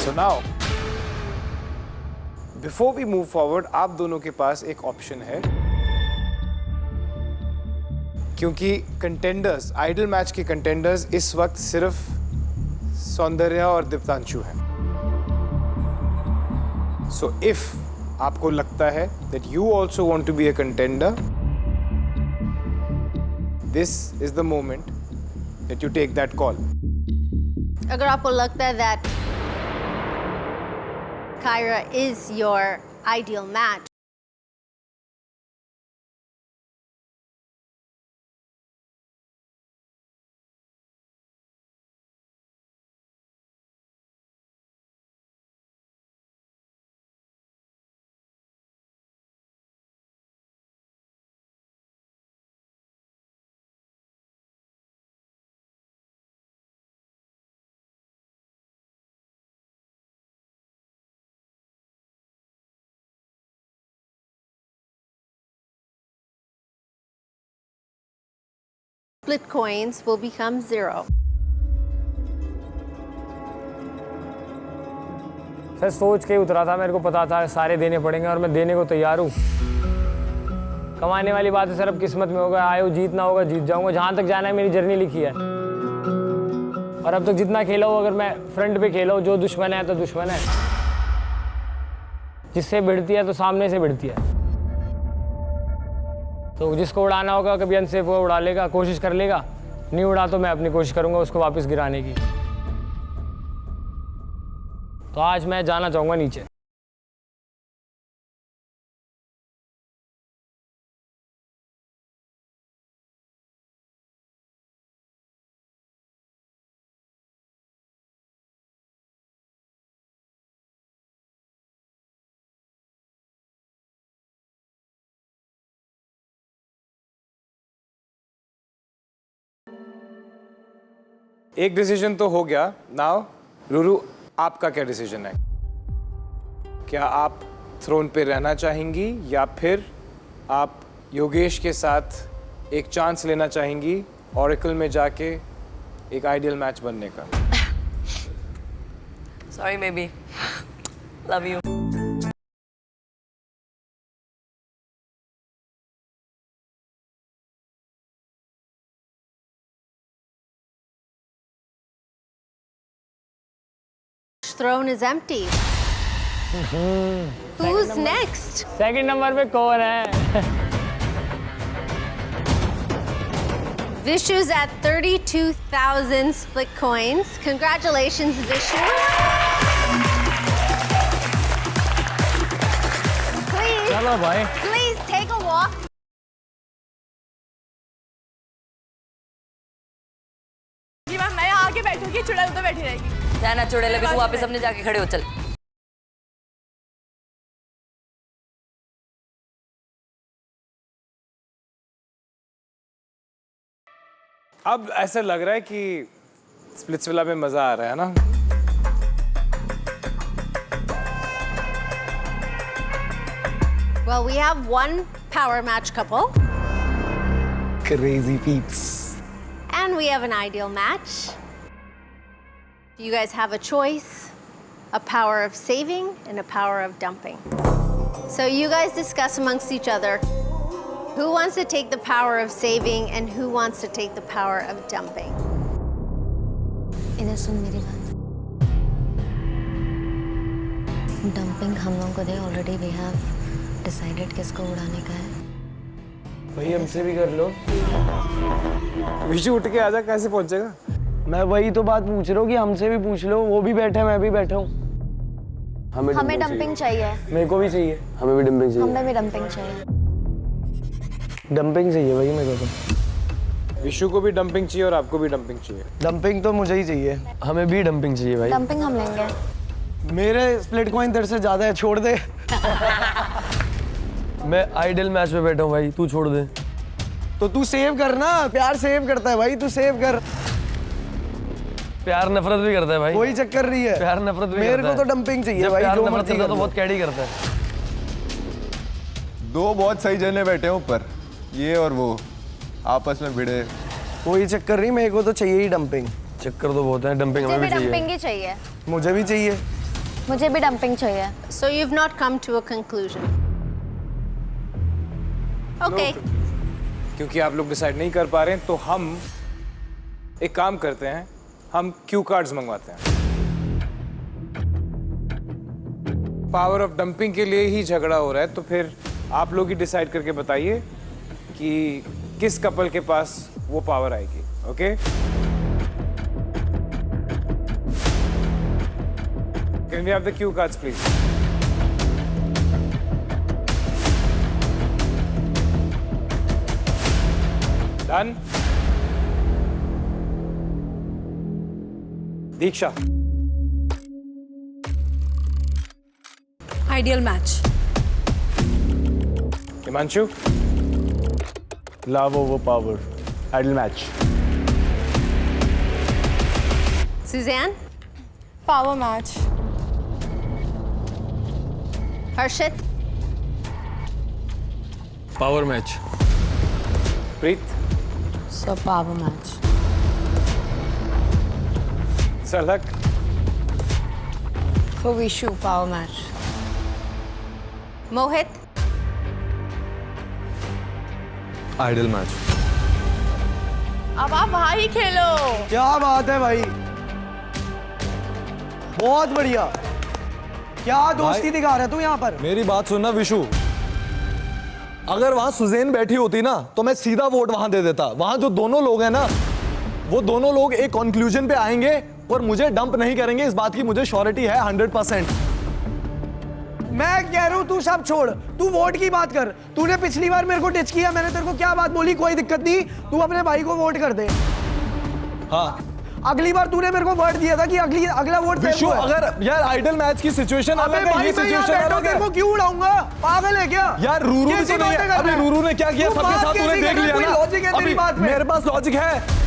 So now before we move forward, आप दोनों के पास एक ऑप्शन है, क्योंकि कंटेंडर्स, आइडल मैच के कंटेंडर्स इस वक्त सिर्फ सौंदर्या और दीप्तांशु हैं। सो इफ आपको लगता है that you also want to be a contender, this is the moment that you take that call. अगर आपको लगता है that Kyra is your ideal match, split coins will become 0. Sir सोच के उतरा था, मेरे को पता था सारे देने पड़ेंगे और मैं देने को तैयार हूँ। कमाने वाली बात है सर, अब किस्मत में होगा, आयो जीतना होगा, जीत जाऊंगा। जहाँ तक जाना है मेरी जर्नी लिखी है, और अब तक जितना खेला हो, अगर मैं फ्रंट पे खेला हूँ, जो दुश्मन है तो दुश्मन है, जिससे भिड़ती है तो सामने से भिड़ती है। तो जिसको उड़ाना होगा कभी अनसेफ होगा उड़ा लेगा, कोशिश कर लेगा, नहीं उड़ा तो मैं अपनी कोशिश करूंगा उसको वापस गिराने की। तो आज मैं जाना चाहूंगा नीचे। एक डिसीजन तो हो गया। नाउ रूरू, आपका क्या डिसीजन है? क्या आप थ्रोन पे रहना चाहेंगी या फिर आप योगेश के साथ एक चांस लेना चाहेंगी ऑरेकल में जाके एक आइडियल मैच बनने का? Sorry, baby. Love you. Throne is empty. Who's next? Second number पे कौन है? Vishu's at 32,000 split coins. Congratulations, Vishu. Please, चलो भाई, please take a walk. जी मैम, मैं आगे बैठूंगी, चुड़ैल तो बैठी रहेगी। जाना चुड़ैल, अभी तू वापस अपने जाके खड़े हो, चल। अब ऐसा लग रहा है कि स्प्लिट्स विला में मजा आ रहा है ना? Well, we have one power match couple. Crazy peeps. And we have an ideal match. You guys have a choice, a power of saving and a power of dumping. So you guys discuss amongst each other who wants to take the power of saving and who wants to take the power of dumping. इधर सुन मेरी बात। डंपिंग हम लोगों को दे, ऑलरेडी वी हैव डिसाइडेड किसको उड़ाने का है। भाई हमसे भी कर लो। विशु उठ के आजा, कैसे पहुंचेगा? मैं वही तो बात पूछ रहा हूँ कि हमसे भी पूछ लो, वो भी बैठे मैं भी बैठा हूँ। हमें डंपिंग चाहिए। मेरे को भी चाहिए। हमें भी डंपिंग चाहिए। हमें भी डंपिंग चाहिए। डंपिंग चाहिए भाई मेरे को। विशु को भी डंपिंग चाहिए और आपको भी डंपिंग चाहिए। डंपिंग तो मुझे ही चाहिए। हमें भी डंपिंग चाहिए भाई। डंपिंग हम लेंगे। मेरे स्प्लिट कॉइन तेरे से ज्यादा है, छोड़ दे। मैं आइडल मैच में बैठा हूँ भाई, तू छोड़ दे। तो तू सेव करना, प्यार सेव करता है भाई, तू सेव कर। प्यार नफरत भी करता है भाई। कोई चक्कर नहीं है। प्यार नफरत भी मेरे करता को तो डंपिंग चाहिए भाई, प्यार जो नफरत मर्जी करता कर तो लो। बहुत कैडी करता है। दो बहुत सही जने बैठे हैं ऊपर, ये और वो आपस में भिड़े, कोई चक्कर नहीं, मेरे को तो चाहिए ही डंपिंग। चक्कर तो बहुत है, डंपिंग मुझे हमें भी भी चाहिए। डंपिंग ही चाहिए। मुझे भी चाहिए। मुझे भी डंपिंग चाहिए। So you've not come to a conclusion. Okay. क्योंकि आप लोग डिसाइड नहीं कर पा रहे हैं तो हम एक काम करते हैं, हम क्यू कार्ड्स मंगवाते हैं। पावर ऑफ डंपिंग के लिए ही झगड़ा हो रहा है, तो फिर आप लोग ही डिसाइड करके बताइए कि किस कपल के पास वो पावर आएगी। Okay, can we have the cue cards please? Done. Diksha. Ideal match. Himanshu. Love over power, ideal match. Suzanne? Power match. Harshit? Power match. Preet? So power match. सलक? For Vishu, power match. Mohit? Ideal match. अब आप वहाँ ही खेलो। क्या बात है भाई, बहुत बढ़िया। क्या दोस्ती दिखा रहा है तू यहाँ पर? मेरी बात सुनना विशु, अगर वहां सुजैन बैठी होती ना तो मैं सीधा वोट वहां दे देता। वहां जो दोनों लोग हैं ना, वो दोनों लोग एक कंक्लूजन पे आएंगे और मुझे डंप नहीं करेंगे, इस बात की मुझे श्योरिटी है 100%। मैं कह रहा हूँ तू सब छोड़, तू वोट की बात कर। तूने पिछली बार मेरे को टिच किया, मैंने तेरे को क्या बात बोली, कोई दिक्कत नहीं, तू अपने भाई को वोट कर दे। हाँ, अगली बार तूने मेरे को वर्ड दिया था कि अगला वोट विशु, अगर यार आइडल मैच की सिचुएशन अलग है, ये सिचुएशन अलग है। तेरे को क्यों उड़ाऊंगा, पागल है क्या? यार रूरू भी तो नहीं है। अभी रूरू ने क्या किया सबके साथ, तूने देख लिया ना। लॉजिक है तेरी बात में? मेरे पास लॉजिक है।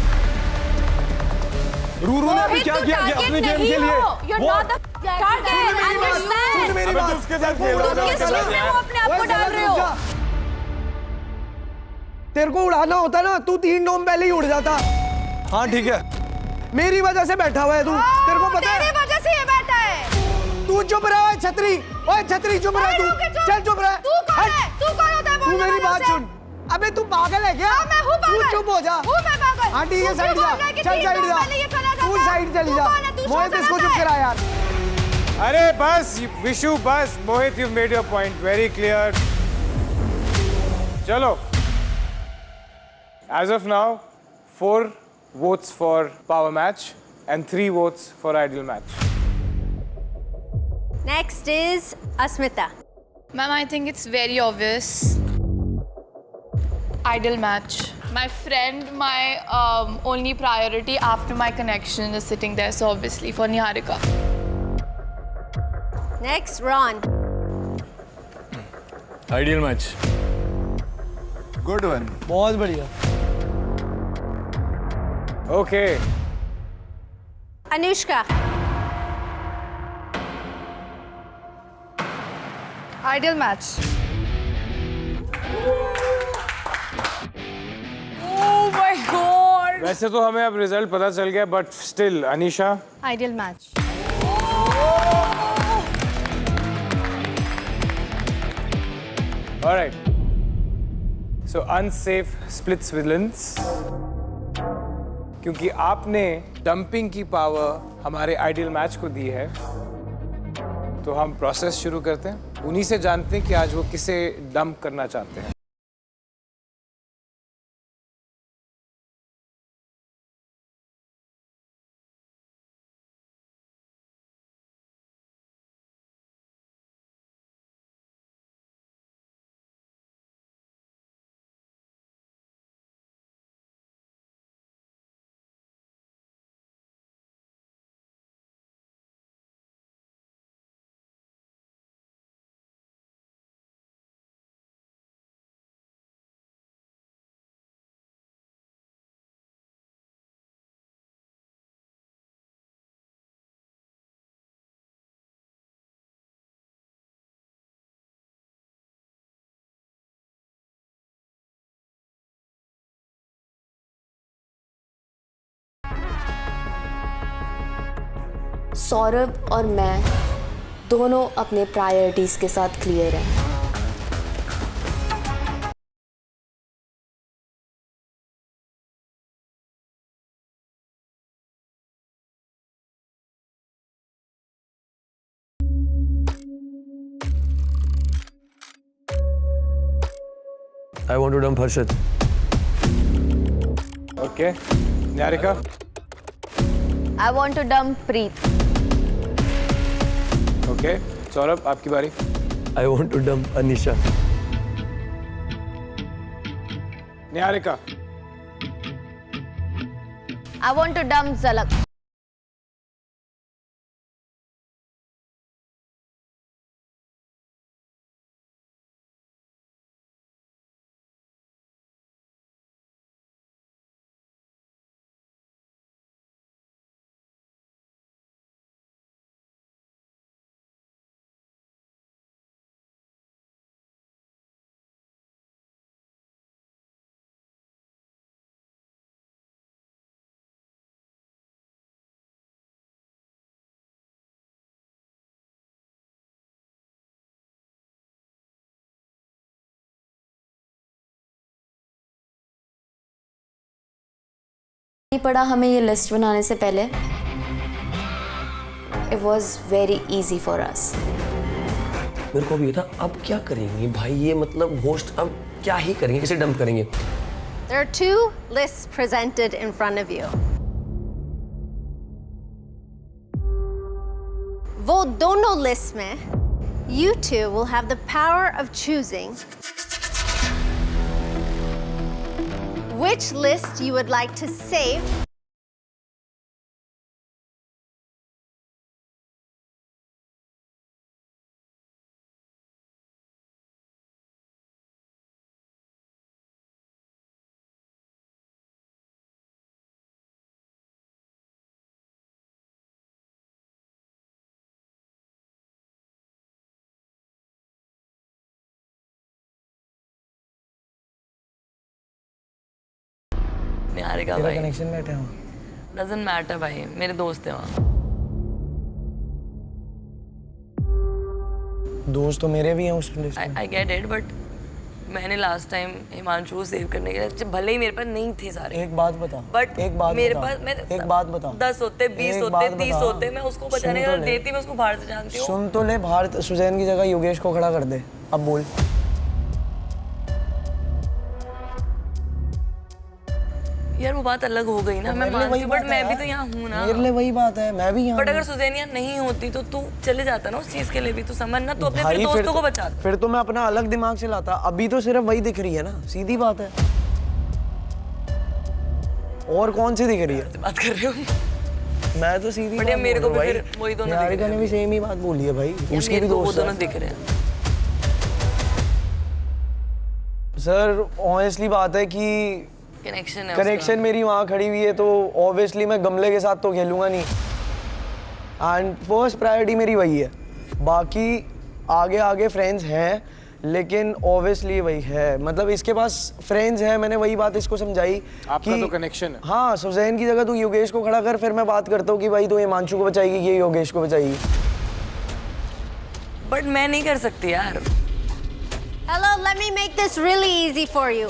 रूरू ने अभी क्या किया कि अपने गेम के लिए तेरे को उड़ाना होता ना, तू 3 नोम पहले ही उड़ जाता। हाँ ठीक है, मेरी वजह से बैठा हुआ है तू, तेरे को पता है? तेरी वजह से ये बैठा है। तू चुप रहा है छतरी, ओए छतरी चुप रहा तू, चल चुप रहा। तू कौन है? तू कौन होता है तू बोलने मेरी वाला बात उसे? सुन। अबे तू पागल है क्या? मैं हूँ पागल। तू चुप हो जा। हूँ मैं पागल। हाँ ठीक है, तू साइड क्यों जा, बोल रहा है कि चल ठीक साइड है, जा, पहले ये करा जाता तू है? साइड चली तू जा। कौन है? तू मोहित शो इसको चलाता चुप है? करा यार। अरे बस विशु, बस Mohit, you made your point very clear. चलो, as of now 4 votes for power match and 3 votes for ideal match. Next is Asmita. Ma'am, I think it's very obvious. Ideal match. My friend, my only priority after my connection is sitting there, so obviously for Niharika. Next, Ron. Ideal match. Good one. बहुत बढ़िया। Okay. Anushka. Ideal match. Oh my god. वैसे तो हमें अब रिजल्ट पता चल गया, but still Anisha. Ideal match. Alright. So unsafe splits villains. क्योंकि आपने डंपिंग की पावर हमारे आइडियल मैच को दी है, तो हम प्रोसेस शुरू करते हैं। उन्हीं से जानते हैं कि आज वो किसे डंप करना चाहते हैं। सौरभ और मैं दोनों अपने प्रायोरिटीज के साथ क्लियर हैं। I want to dump Harshit. Okay. Niharika? I want to dump Preet. Okay. Saurabh, आपकी बारी. I want to dump Anisha. Niharika? I want to dump Zalak. नहीं पड़ा हमें ये लिस्ट बनाने से पहले. It was very easy for us. मेरे को भी ये था अब क्या करेंगे भाई, ये मतलब होस्ट अब क्या ही करेंगे, कैसे डंप करेंगे. There are two lists presented in front of you. वो दोनों lists में you two will have the power of choosing which list you would like to save Niharika तेरा भाई कनेक्शन बैठे हो. डजंट मैटर भाई, मेरे दोस्त हैं वहाँ. दोस्त तो मेरे भी हैं उस लिस्ट में. आई गेट इट, बट मैंने लास्ट टाइम हिमांशु को सेव करने के लिए, भले ही मेरे पास नहीं थे सारे. एक बात बता. बट एक बात मेरे बता. पास एक बात बता. 10 होते, 20 होते, 30 होते, मैं उसको बचाने का देती, मैं उसको बाहर से जानती हूँ. सुन तो ले, बाहर सुजैन की जगह योगेश को खड़ा कर दे. अब बोल. यार वो बात अलग हो गई ना, मैं मानती हूँ, बट मैं भी तो यहाँ हूँ ना. मेरे लिए वही बात है, मैं भी यहाँ. बट अगर सुजैन यहाँ नहीं होती तो तू चले जाता ना उस चीज के लिए भी, तू समझ ना, तू अपने फिर दोस्तों को बचा. फिर तो मैं अपना अलग दिमाग से लाता. अभी तो सिर्फ वही दिख रही है ना, सीधी बात है. और कौन सी दिख रही है? बात कर रही हूँ मैं तो सीधी. बट मेरे को भी फिर वही दोनों निहारिका ने भी सेम ही बात बोली है भाई, उसके भी दोस्त दोनों दिख रहे हैं. सर ऑनेस्टली बात है कि कनेक्शन मेरी वहाँ खड़ी हुई है, तो ऑब्वियसली मैं गमले के साथ तो खेलूंगा नहीं. एंड फर्स्ट प्रायोरिटी मेरी वही है. बाकी आगे आगे फ्रेंड्स हैं, लेकिन ऑब्वियसली वही है. मतलब इसके पास फ्रेंड्स हैं, मैंने वही बात इसको समझाई. आपका तो कनेक्शन है. हाँ, सुजैन की जगह तू योगेश को खड़ा कर, फिर मैं बात करता हूँ कि भाई तू हिमांशु को बचाएगी, ये योगेश को बचाएगी. बट मैं नहीं कर सकती यार. Hello, let me make this really easy for you.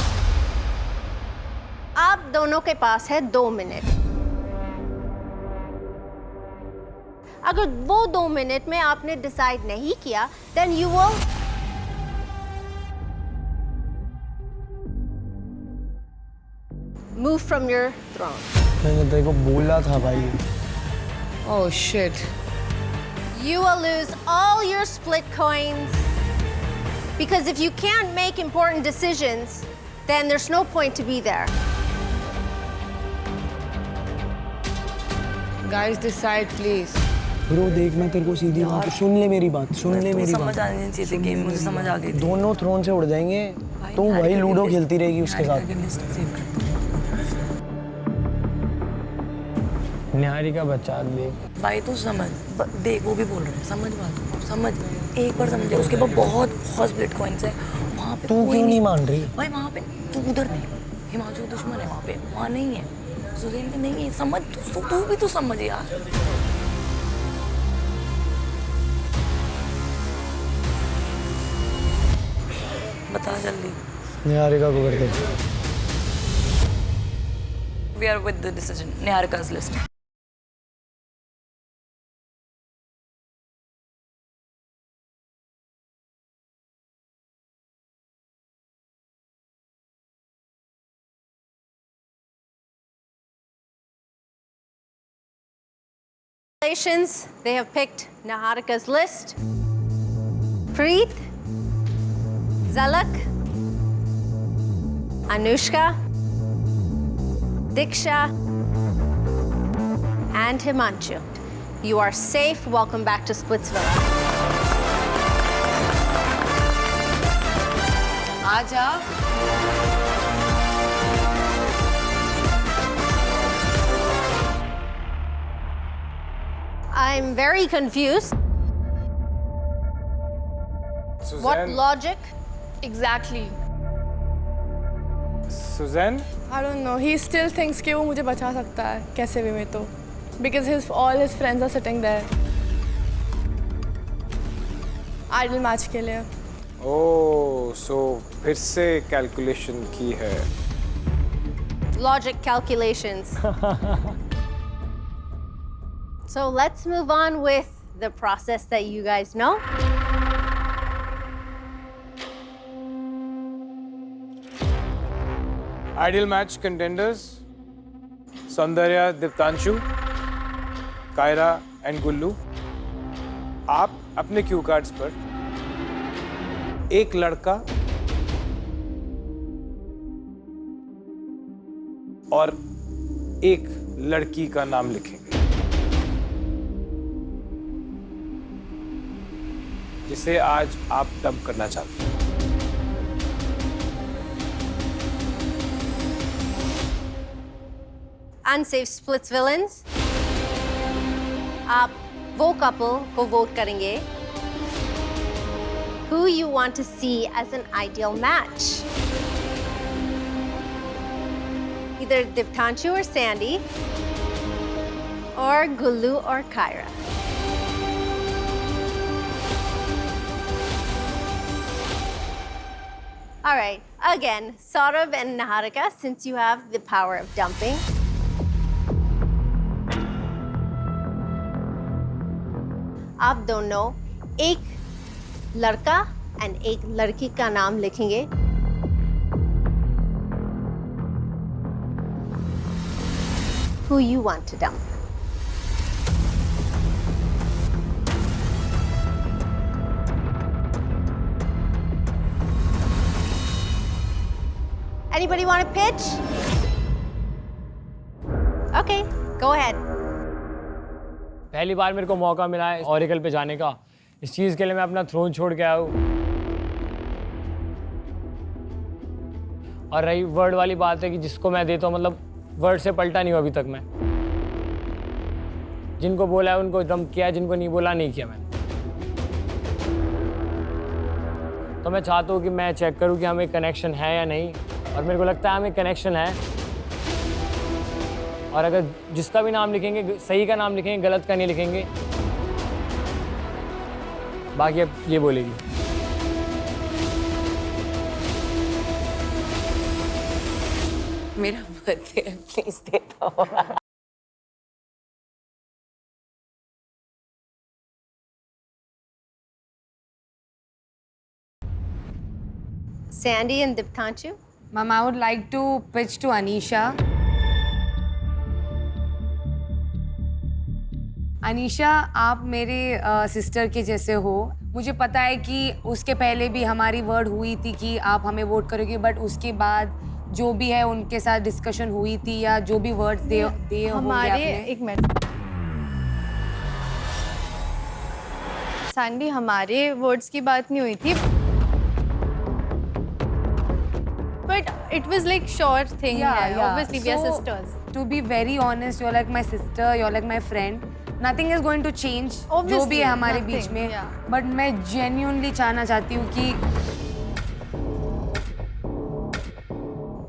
आप दोनों के पास है 2 मिनट. अगर वो 2 मिनट में आपने डिसाइड नहीं किया, then you will move from your throne. मैंने तेरे को बोला था भाई. Oh shit. You will lose all your split coins. Because if you can't make important decisions, then there's no point to be there. Guys, decide please. Bro देख, मैं तेरे को सीधी बात, सुन ले मेरी बात, सुन ले मेरी बात. समझ आनी चाहिए थी, गेम मुझे समझ आ गई थी. दोनों थ्रोन से उड़ जाएंगे, तुम वही लूडो खेलती रहेगी उसके साथ. निहारिका बचा दे भाई, तू समझ, देख वो भी बोल रहे हैं, समझ बात को, समझ एक बार समझ. उसके बाद बहुत स्प्लिट कॉइन्स है वहाँ पे. तू क्यों नहीं मान रही भाई? वहाँ पे तू उधर नहीं, हिमांशु दुश्मन है वहाँ पे, वहाँ नहीं है सुजैन के, नहीं है. समझ तू भी तो समझ यार. बता जल्दी। निहारिका को करके। We are with the decision. Niharika's list. Congratulations, they have picked Niharika's list. Preet, Zalak, Anushka, Diksha, and Himanshu. You are safe. Welcome back to Splitsvilla. आजा। I'm very confused. What logic? Exactly. Suzanne? I don't know. He still thinks कि वो मुझे बचा सकता है कैसे भी में तो, because all his friends are sitting there. Idol match के लिए. Oh, so फिर से calculation की है. Logic calculations. So let's move on with the process that you guys know. Ideal match contenders: Saundarya, Diptanshu, Kaira and Gullu. आप अपने क्यू कार्ड्स पर एक लड़का और एक लड़की का नाम लिखेंगे जिसे आज आप डंप करना चाहते हैं। Unsafe splits villains. आप वो couple को vote करेंगे who you want to see as an ideal match. Either Diptanshu or Sandy, or Gullu or Kaira. All right, again, Saurav and Niharika, since you have the power of dumping, आप दोनों एक लड़का एंड एक लड़की का नाम लिखेंगे who you want to dump. Anybody want to pitch? Okay, go ahead. पहली बार मेरे को मौका मिला है ऑरेकल पे जाने का। इस चीज़ के लिए मैं अपना थ्रोन छोड़ के आया हूँ। और रही वर्ड वाली बात है कि जिसको मैं देता हूँ, मतलब वर्ड से पलटा नहीं हुआ अभी तक मैं। जिनको बोला है उनको डंप किया, जिनको नहीं बोला नहीं किया मैंने। तो मैं चाहता हूँ कि मैं चेक करूँ कि हमें कनेक्शन है या नहीं, और मेरे को लगता है हमें कनेक्शन है। और अगर जिसका भी नाम लिखेंगे सही का नाम लिखेंगे, गलत का नहीं लिखेंगे। बाकी अब ये बोलेगी। मेरा बर्थडे प्लीज देता हो। Sandy and Diptanshu. Mom, I would like to pitch to Anisha. Anisha, आप मेरे सिस्टर के जैसे हो। मुझे पता है कि उसके पहले भी हमारी वर्ड हुई थी कि आप हमें वोट करोगे, बट उसके बाद जो भी है उनके साथ डिस्कशन हुई थी या जो भी वर्ड्स दिए हमारे एक मिनट सैंडी, हमारे वर्ड्स की बात नहीं हुई थी, but it was like short thing. Obviously we are sisters. To be very honest, you are like my sister, you are like my friend. Nothing is going to change जो भी है हमारे बीच में, बट मैं जेन्युइनली चाहना चाहती हूँ कि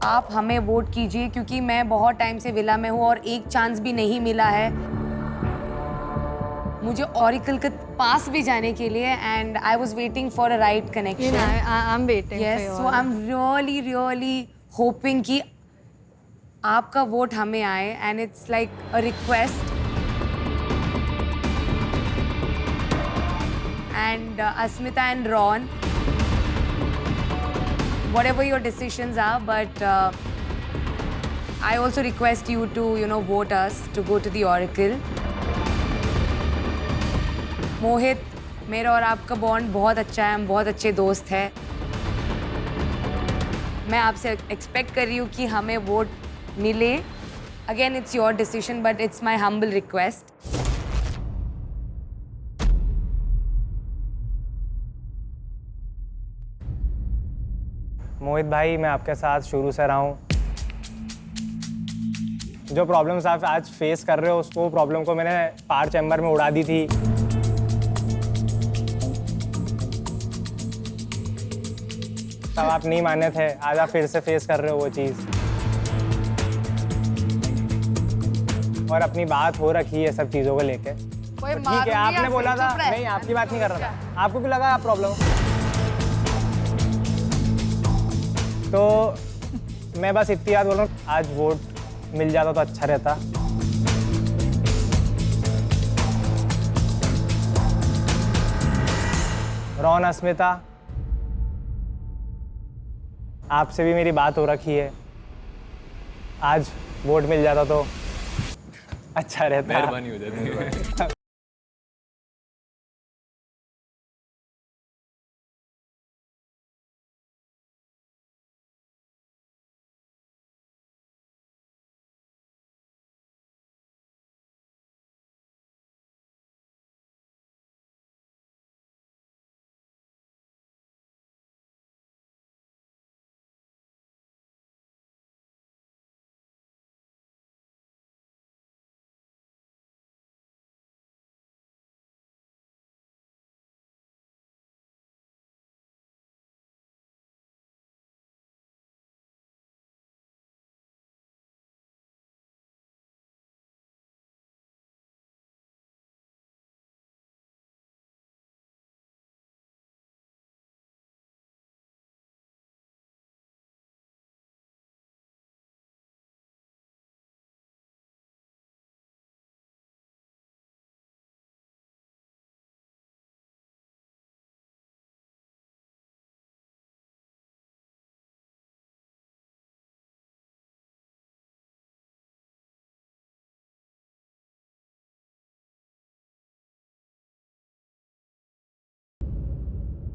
आप हमें वोट कीजिए, क्योंकि मैं बहुत टाइम से विला में हूँ और एक चांस भी नहीं मिला है। मुझे ऑरिकल के पास भी जाने के लिए, and I was waiting for a right connection. I am waiting yes, so I am really really hoping कि आपका वोट हमें आए, and it's like a request. And Asmita and Ron, whatever your decisions are, but I also request you to, vote us to go to the Oracle. मोहित, मेरा और आपका बॉन्ड बहुत अच्छा है, हम बहुत अच्छे दोस्त हैं. मैं आपसे एक्सपेक्ट कर रही हूँ कि हमें वोट मिले. Again it's your decision, but it's my humble request. Mohit भाई, मैं आपके साथ शुरू से रहा हूँ. जो प्रॉब्लम्स आप आज फेस कर रहे हो, उसको प्रॉब्लम को मैंने पार चैम्बर में उड़ा दी थी. तब आप नहीं माने थे, आज आप फिर से फेस कर रहे हो वो चीज़. और अपनी बात हो रखी है सब चीज़ों को लेके. तो ठीक है, आपने बोला था. नहीं, आपकी बात नहीं कर रहा था. आपको भी लगा आप प्रॉब्लम. तो मैं बस इतनी बात बोल रहा हूँ, आज वोट मिल जाता तो अच्छा रहता. रॉन, अस्मिता, आपसे भी मेरी बात हो रखी है. आज वोट मिल जाता तो अच्छा रहता. मेहरबानी हो जाती.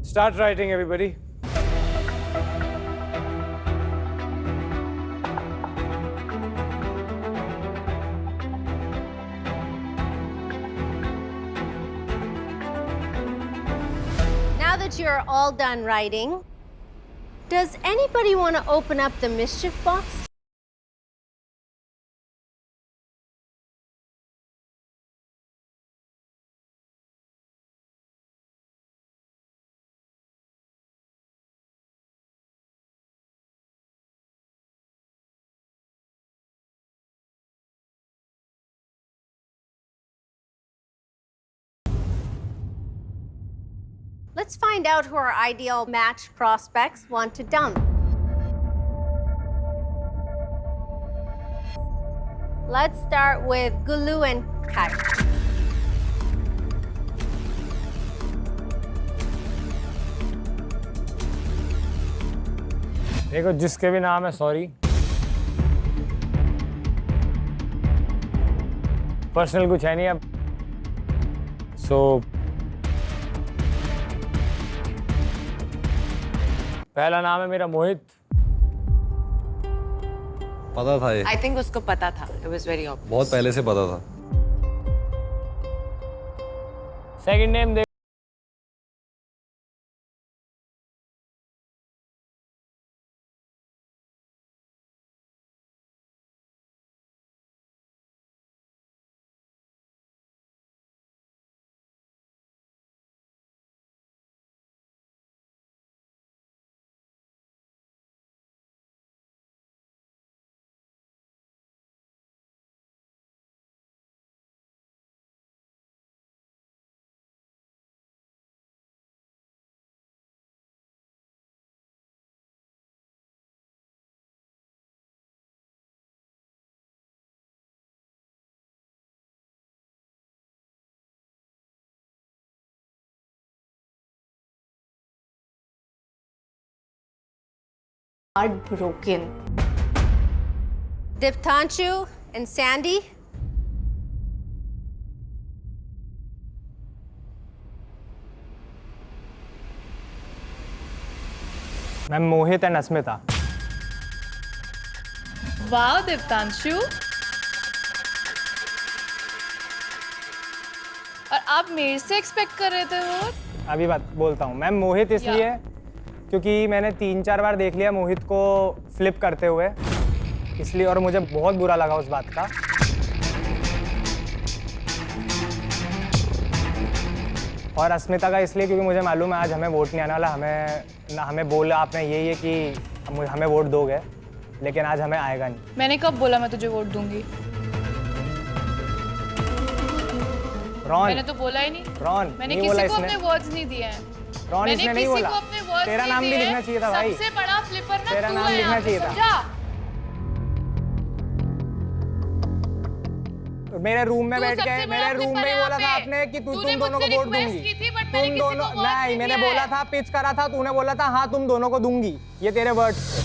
Start writing, everybody. Now that you're all done writing, does anybody want to open up the mischief box? Let's find out who our ideal match prospects want to dump. Let's start with Gulu and Kai. देखो, जिसके भी नाम है सॉरी. पर्सनल कुछ है नहीं अब. सो पहला नाम है मेरा मोहित. पता था ये. आई थिंक उसको पता था. It was very obvious. बहुत पहले से पता था. Second name Heartbroken. Diptanshu and Sandy. Ma'am Mohit and Asmita. वाह दीप्तांशु, और आप मेरे से एक्सपेक्ट कर रहे थे वो? अभी बात बोलता हूँ मैम। मोहित इसलिए क्योंकि मैंने 3-4 बार देख लिया मोहित को फ्लिप करते हुए, इसलिए, और मुझे बहुत बुरा लगा उस बात का। और अस्मिता का इसलिए क्योंकि मुझे मालूम है आज हमें वोट नहीं आने वाला। हमें बोला आपने यही है कि हमें वोट दोगे, लेकिन आज हमें आएगा नहीं। मैंने कब बोला मैं तुझे वोट दूंगी? रॉन, मैंने तो बोला ही नहीं। रॉन, मैंने नहीं किसी बोला को इसने। अपने वर्ड्स नहीं दिए हैं। रॉन, इसने नहीं बोला। तेरा नाम भी लिखना चाहिए था भाई। सबसे बड़ा फ्लिपर ना तेरा तू नाम है, लिखना चाहिए था। समझा? मेरे रूम में तू बैठ के सबसे बड़ा मेरे रूम flipper में है ही बोला यहाँ था पे। आपने कि तुम तूने दोनों को मुझसे वोट request दूंगी। की थी, but मैंने तुम किसी दोनों को vote नहीं, नहीं मैंने दिया बोला है। था, पिच करा था, तूने बोला था हाँ तुम दोनों को दूंगी। ये तेरे वर्ड्स थे।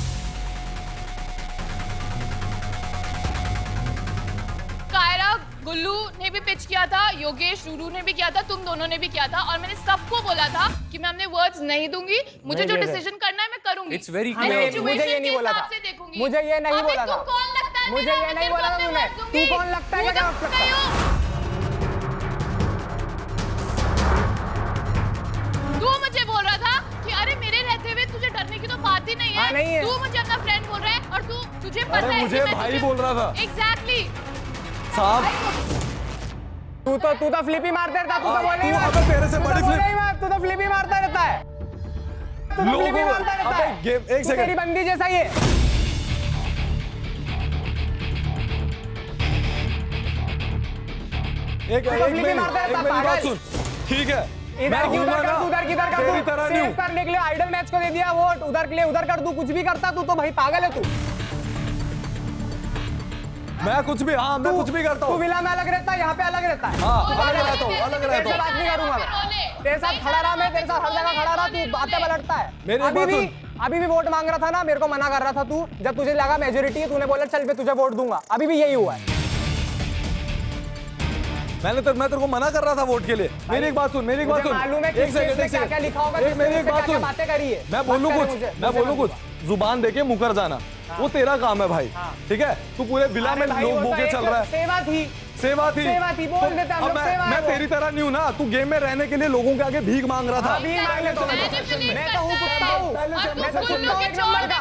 कायरा, गुल्लू ने भी पिच किया था, योगेश, रूरू ने भी किया था, तुम दोनों ने भी किया था, और मैंने सबको बोला था कि मैं अपने वर्ड्स नहीं दूंगी। मुझे जो डिसीजन करना है मैं करूंगी। It's very मैं clear. situation मुझे ये के नहीं बोला हिसाब था। से देखूंगी। मुझे ये नहीं अबे बोला तू था। कौन लगता है मुझे मेरा? ये मैं नहीं तेरे को बोला था अपने तूने। words दूंगी। तू कौन लगता है? तू क्या तो लगता है? नहीं हो। तू मुझे बोल रहा था कि अरे मेरे रहते हुए तुझे डरने की तो बात ही नहीं है। हाँ, नहीं है। तू मुझे अपना फ्रेंड बोल रहा है और तुझे पता अरे है मुझे भाई बोल रहा था। एग्जैक्टली। साहब तू तो फ्लिप ही मारता रहता। तू तो बोले ही तू मार। अबे तेरे से बड़ी बोले flip- ही मार। तू तो फ्लिप ही मारता रहता है। तू तो फ्लिप ही मारता रहता अबे है। गेम, एक तू तेरी सेकंड। बंदी जैसा ही है। एक तो flip ही मारता रहता, मेरी बात पागल। सुन, ठीक है इधर मैं की हूँगा उधर कर, ना, तू उधर की इधर कर, तेरी तू तरह नहीं सेव हूँ। करने के लिए आइडल मैच को दे दिया वोट, उधर के लिए उधर कर, तू कुछ भी करता, तू तो भाई पागल है तू। मैं कुछ भी, हाँ मैं कुछ भी करता तू हूँ। विला में अलग रहता है, यहाँ पे अलग रहता है। हाँ, अलग रहता हूँ, अलग रहता तेरे से हूँ। बात नहीं करूंगा मैं। तेरे साथ खड़ा रहा मैं, तेरे साथ हर जगह खड़ा रहा, तू बातें पलटता है। मेरी एक बात अभी भी वोट मांग रहा था ना, मेरे को मना कर रहा था तू। जब तुझे लगा मेजोरिटी है, तूने बोला चल मैं तुझे वोट दूंगा। अभी भी यही हुआ है। मैं तेरे को मना कर रहा था वोट के लिए। मेरी एक बात सुन, मेरी एक बात सुन। मालूम है एक सेकंड, एक क्या लिखा होगा, सेकंड। मेरी एक बात सुन। बातें करी है। मैं बोलूँ कुछ, जुबान देके मुकर जाना, वो तेरा काम है भाई। ठीक है, तू पूरे विला में लोग भूखे चल रहा है। सेवा थी, सेवा थी, बोल देते हम लोग, सेवा है मैं वो। तेरी तरह नहीं हूँ ना। तू गेम में रहने के लिए लोगों के आगे भीख मांग रहा था। अभी मांग ले तो मैं तो हूँ कुत्ता हूँ। मैं तो कुत्ता हूँ एक नंबर का।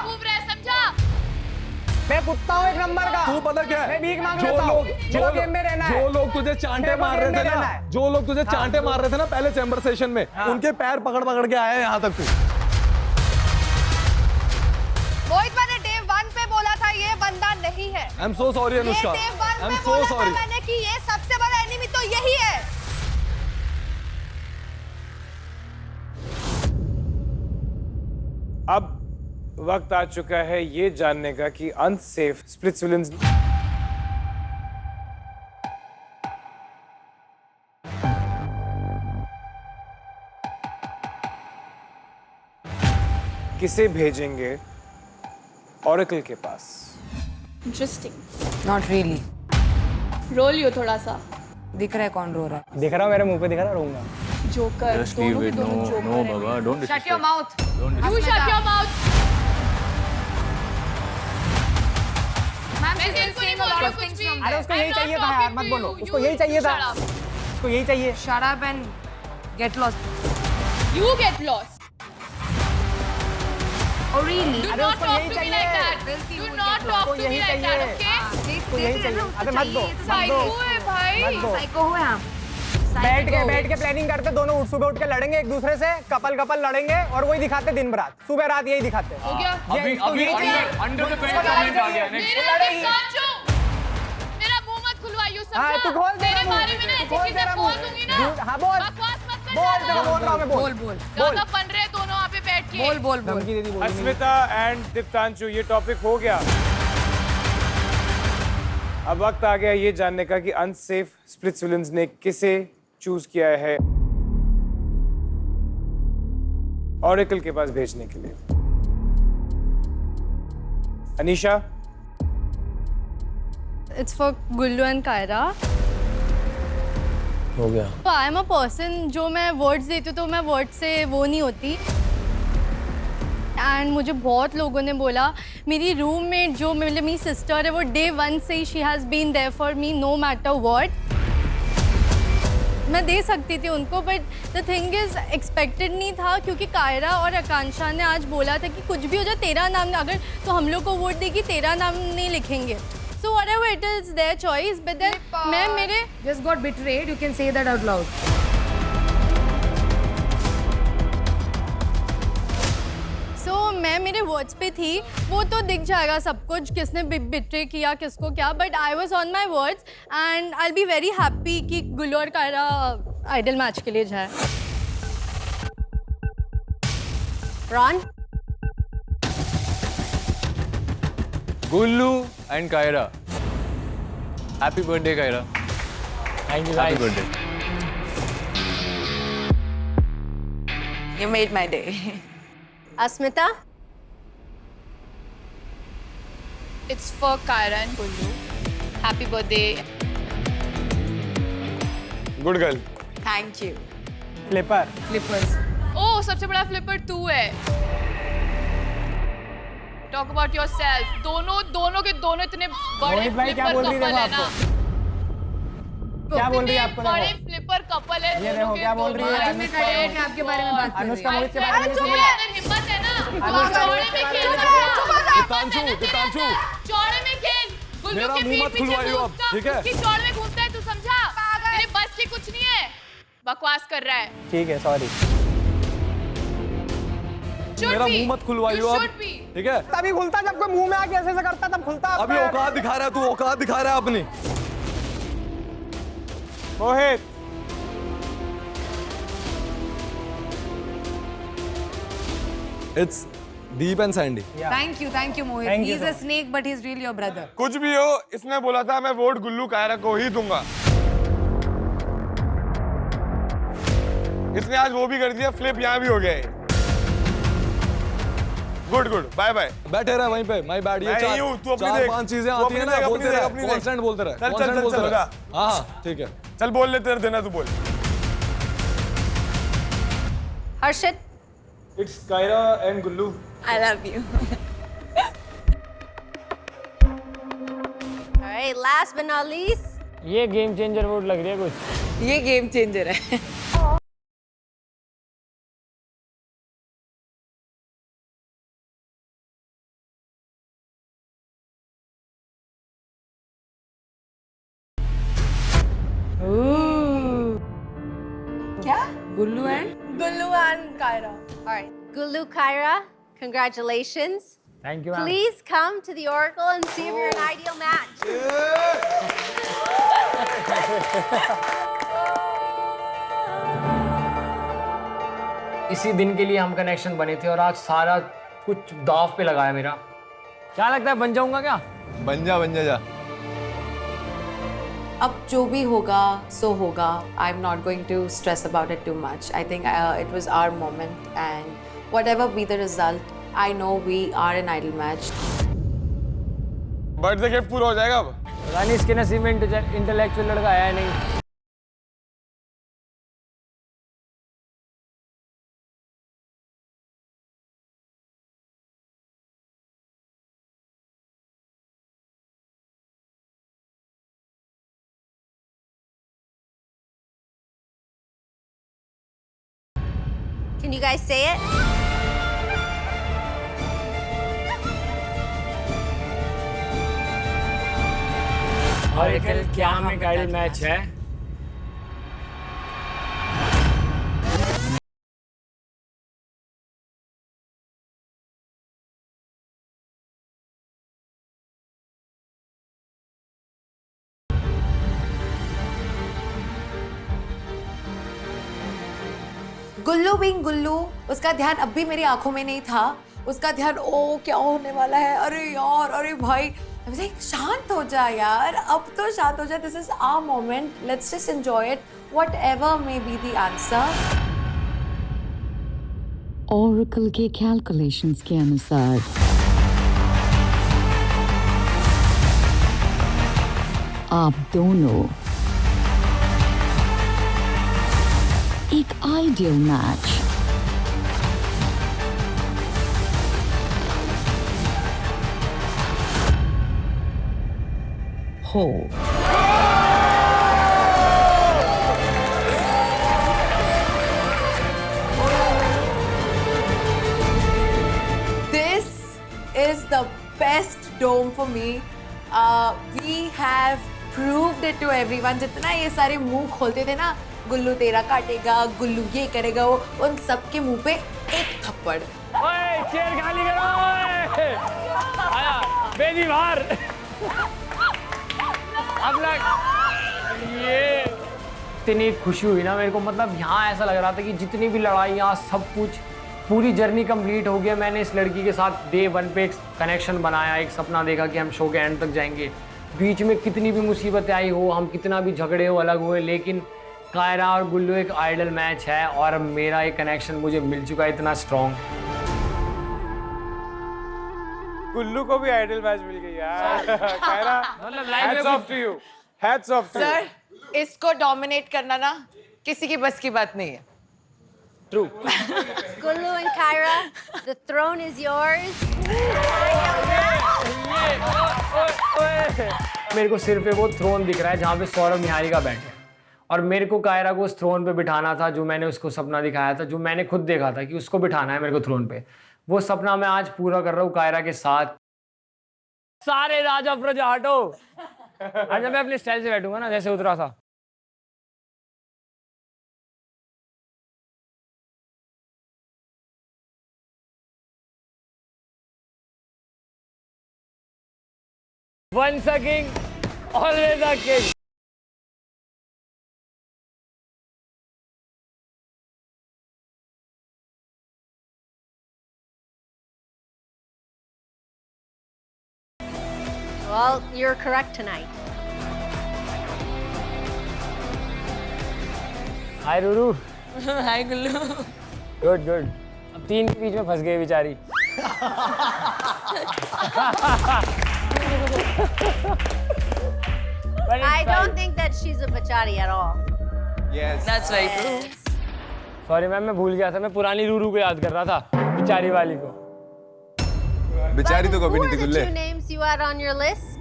मैं कुत्ता हूँ एक नंबर का। तू पता क्या है, मैं भीख मांग जो लेता हूँ। लोग मेरे को गेम में रहना है। जो लोग तुझे चांटे मेरे को मार रहे गेम में थे रहना ना, है। जो लोग तुझे चांटे मार रहे थे ना पहले चैम्बर सेशन में, उनके पैर पकड़ पकड़ के आए यहाँ तक तू। मोहित, मैंने डे 1 पे बोला था ये बंदा नहीं है। I am so sorry Anushka, day 1 I am पे सो बोला था सॉरी। मैंने कि ये सबसे बड़ा एनिमी तो यही है। अब वक्त आ चुका है ये जानने का कि अनसेफ स्प्लिट्स विलेंस किसे भेजेंगे ऑरेकल के पास। इंटरेस्टिंग। Not really. रोल लियो थोड़ा सा। दिख रहा है कौन रो रहा है? दिख रहा है मेरे मुंह पे, दिख रहा है, रहूंगा। जोकर, दोनों के दोनों जोकर नो हैं। बाबा, don't shut your mouth. You shut your mouth. Ma'am, मैं तेरे को नहीं बोल रही कुछ भी। अरे उसको यही I'm not चाहिए था यार, talking मत to बोलो। you. उसको You यही चाहिए था। shut up. उसको यही चाहिए। Shut up and get lost. You get lost. Oh really? Do अरे not उसको talk यही to me चाहिए। like that. Do not talk उसको to me यही like that, चाहिए। okay? उसको यही चाहिए। अबे मत दो, मत दो। साइको है भाई। मत दो। साइको हुए आप। बैठ के प्लानिंग करते, दोनों सुबह उठ के लड़ेंगे एक दूसरे से, कपल लड़ेंगे और वही दिखाते दिन रात, सुबह रात यही दिखाते। हो गया? अभी अंडर द बेल्ट कमेंट आ गया नेक्स्ट। मेरे कांचो, मेरा मुंह मत खुलवाइयो, समझा? हाँ, तू खोल तेरा मेरे मुंह। बारे में ना तू खोल ऐसी तेरा चीजें मुंह। बोल दूंगी ना। हाँ, बोल। बकवास मत कर बोल, ज्यादा। बोल रहा हूँ मैं, बोल। बोल। ज्यादा बन रहे दोनों वहाँ पे बैठ के। बोल। धमकी दे दी, बोल। अस्मिता एंड दीप्तांशु, ये टॉपिक हो गया। अब वक्त आ गया ये जानने का कि अनसेफ स्प्लिट्स विलेंस ने किसे चूज किया है ऑरेकल के पास भेजने के लिए। Anisha, It's for Gullu and Kaira. हो गया। तो आई एम अ पर्सन जो मैं वर्ड्स देती हूँ तो मैं वर्ड से वो नहीं होती। एंड मुझे बहुत लोगों ने बोला, मेरी रूममेट जो मतलब मेरी सिस्टर है वो डे 1 से ही she has been there for me no matter what. मैं दे सकती थी उनको, but the thing is expected नहीं था, क्योंकि कायरा और आकांक्षा ने आज बोला था कि कुछ भी हो जाए तेरा नाम, अगर तो हम लोग को वोट देगी तेरा नाम नहीं लिखेंगे। So whatever it is their choice, but then मैं मेरे just got betrayed, you can say that out loud. So मैं मेरे वर्ड्स पे थी, वो तो दिख जाएगा सब कुछ किसने बिट्रे किया किसको क्या, but I was on my words and I'll be very happy कि गुल्लू और कायरा आइडल मैच के लिए जाए। Ron? Gullu and Kaira, happy birthday Kaira. Thank you happy birthday. You made my day. Asmita? It's for Kaira and Gullu. Happy birthday. Good girl. Thank you. Flipper. Flippers. Oh, सबसे बड़ा फ्लिपर तू है। Talk about yourself. दोनों के दोनों इतने बड़े मोहित भाई क्या बोल रही है, कपल है देखो ना। क्या बोल रही है आपको, बड़े देखो फ्लिपर कपल है। ये देखो क्या बोल रही है। आपके बारे में बात कर रही अनुष्का है। मोहित के बारे में अगर हिम्मत है ना, चौड़े में खेल दितांशु, चौड़े में खेल। गुल्लू मेरा के मुंह पीठ मत पीछे खुलवाइयो अब, घूमता, ठीक है? उसकी चौड़ में घूमता है, तू समझा? तेरे बस की कुछ नहीं है, बकवास कर रहा है। ठीक है, सॉरी। मेरा मुंह मत खुलवाइयो अब, ठीक है? तभी खुलता जब कोई मुंह में आके ऐसे करता, तब खुलता। अभी औकात दिखा रहा है तू, औकात दिखा रहा है अपनी। मोहित, It's Deep and Sandy. Thank you, Mohit. Thank you, He's a snake, but he's really your brother. कुछ भी हो, इसने बोला था मैं वोट गुल्लू कायरा को ही दूंगा। इसने आज वो भी कर दिया, फ्लिप यहाँ भी हो गया है। Good, bye bye. बैठे रहे वहीं पे, माय बैड। ये मैं नहीं हूँ, तू अपनी चार देख। पांच चीजें तू आती हैं अपनी ना, देख, बोलते अपनी देख, रहे, अपनी देख। कॉन्स्टेंट बोलते रहे, चल, कॉन्स्टेंट चल, बोलते चल, रहे। जा। हाँ, ठीक है। चल बोल ले, तेरे देना तू बोल। Harshit? It's Kaira and Gullu. I love you. All right, last but not least. ये गेम चेंजर वोट लग रही है कुछ। ये गेम चेंजर है। क्या? Gullu and Gullu and Kaira. All right, Gullu, Kaira, congratulations. Thank you, ma'am. Please come to the Oracle and see if you're an ideal match. इसी दिन के लिए हम कनेक्शन बने थे और आज सारा कुछ दाव पे लगाया मेरा। क्या लगता है बन जाऊंगा क्या? बन जा। अब जो भी होगा सो होगा। I am not going to stress about it too much. I think it was our moment and whatever be the result, I know we are an ideal match. Birthday gift पूरा हो जाएगा अब। पता नहीं इसके नसीब में इंटेलेक्चुअल लड़का आया नहीं। Can you guys say it? और कल क्या में आइडल मैच है? गुल्लू बीइंग गुल्लू, उसका ध्यान अब भी मेरी आंखों में नहीं था। उसका ध्यान ओ क्या होने वाला है, अरे यार, अरे भाई, शांत हो जा यार, अब तो शांत हो जा। This is our moment, let's just enjoy it, whatever may be the answer. Oracle के कैलकुलेशंस के अनुसार आप दोनों एक आइडियल मैच हो। This is the best dome for me. We have proved it to everyone. जितना ये सारे मुंह खोलते थे ना, गुल्लू तेरा काटेगा, गुल्लू ये करेगा, वो उन सबके मुंह पे एक थप्पड़। ओए चेयर खाली करो, ओए आया बेदी बाहर। अब लग ये इतनी खुशी हुई ना मेरे को, मतलब यहाँ ऐसा लग रहा था कि जितनी भी लड़ाइयाँ सब कुछ पूरी जर्नी कंप्लीट हो गया। मैंने इस लड़की के साथ डे 1 पे एक कनेक्शन बनाया, एक सपना देखा कि हम शो के एंड तक जाएंगे। बीच में कितनी भी मुसीबतें आई हो, हम कितना भी झगड़े हो, अलग हुए, लेकिन कायरा और गुल्लू एक आइडल मैच है और मेरा एक कनेक्शन मुझे मिल चुका है इतना स्ट्रॉन्ग। गुल्लू को भी आइडल मैच मिल गई यार। Kaira, hats off to you, hats off to you. Sir, इसको डोमिनेट करना ना किसी की बस की बात नहीं है। True. Gullu and Kyra, the throne is yours. मेरे को सिर्फ वो थ्रोन दिख रहा है जहाँ पे सौरभ निहारिका बैठे, और मेरे को कायरा को उस थ्रोन पे बिठाना था जो मैंने उसको सपना दिखाया था, जो मैंने खुद देखा था कि उसको बिठाना है मेरे को थ्रोन पे। वो सपना मैं आज पूरा कर रहा हूँ कायरा के साथ। सारे राजा प्रजा हटो। आज मैं अपने स्टाइल से बैठूंगा ना जैसे उतरा था। Once a king, always a king. Well, you're correct tonight. Hi, Ruru. Hi, Gullu. Good, good. अब 3 के बीच में फंस गई बेचारी। I don't think that she's a bachari at all. Yes. That's very true. Sorry ma'am, मैं भूल गया था, मैं पुरानी रूरू को याद कर रहा था, बेचारी वाली को। बेचारी तो कभी नहीं थी गुल्ले। Who are the 2 names you had on your list?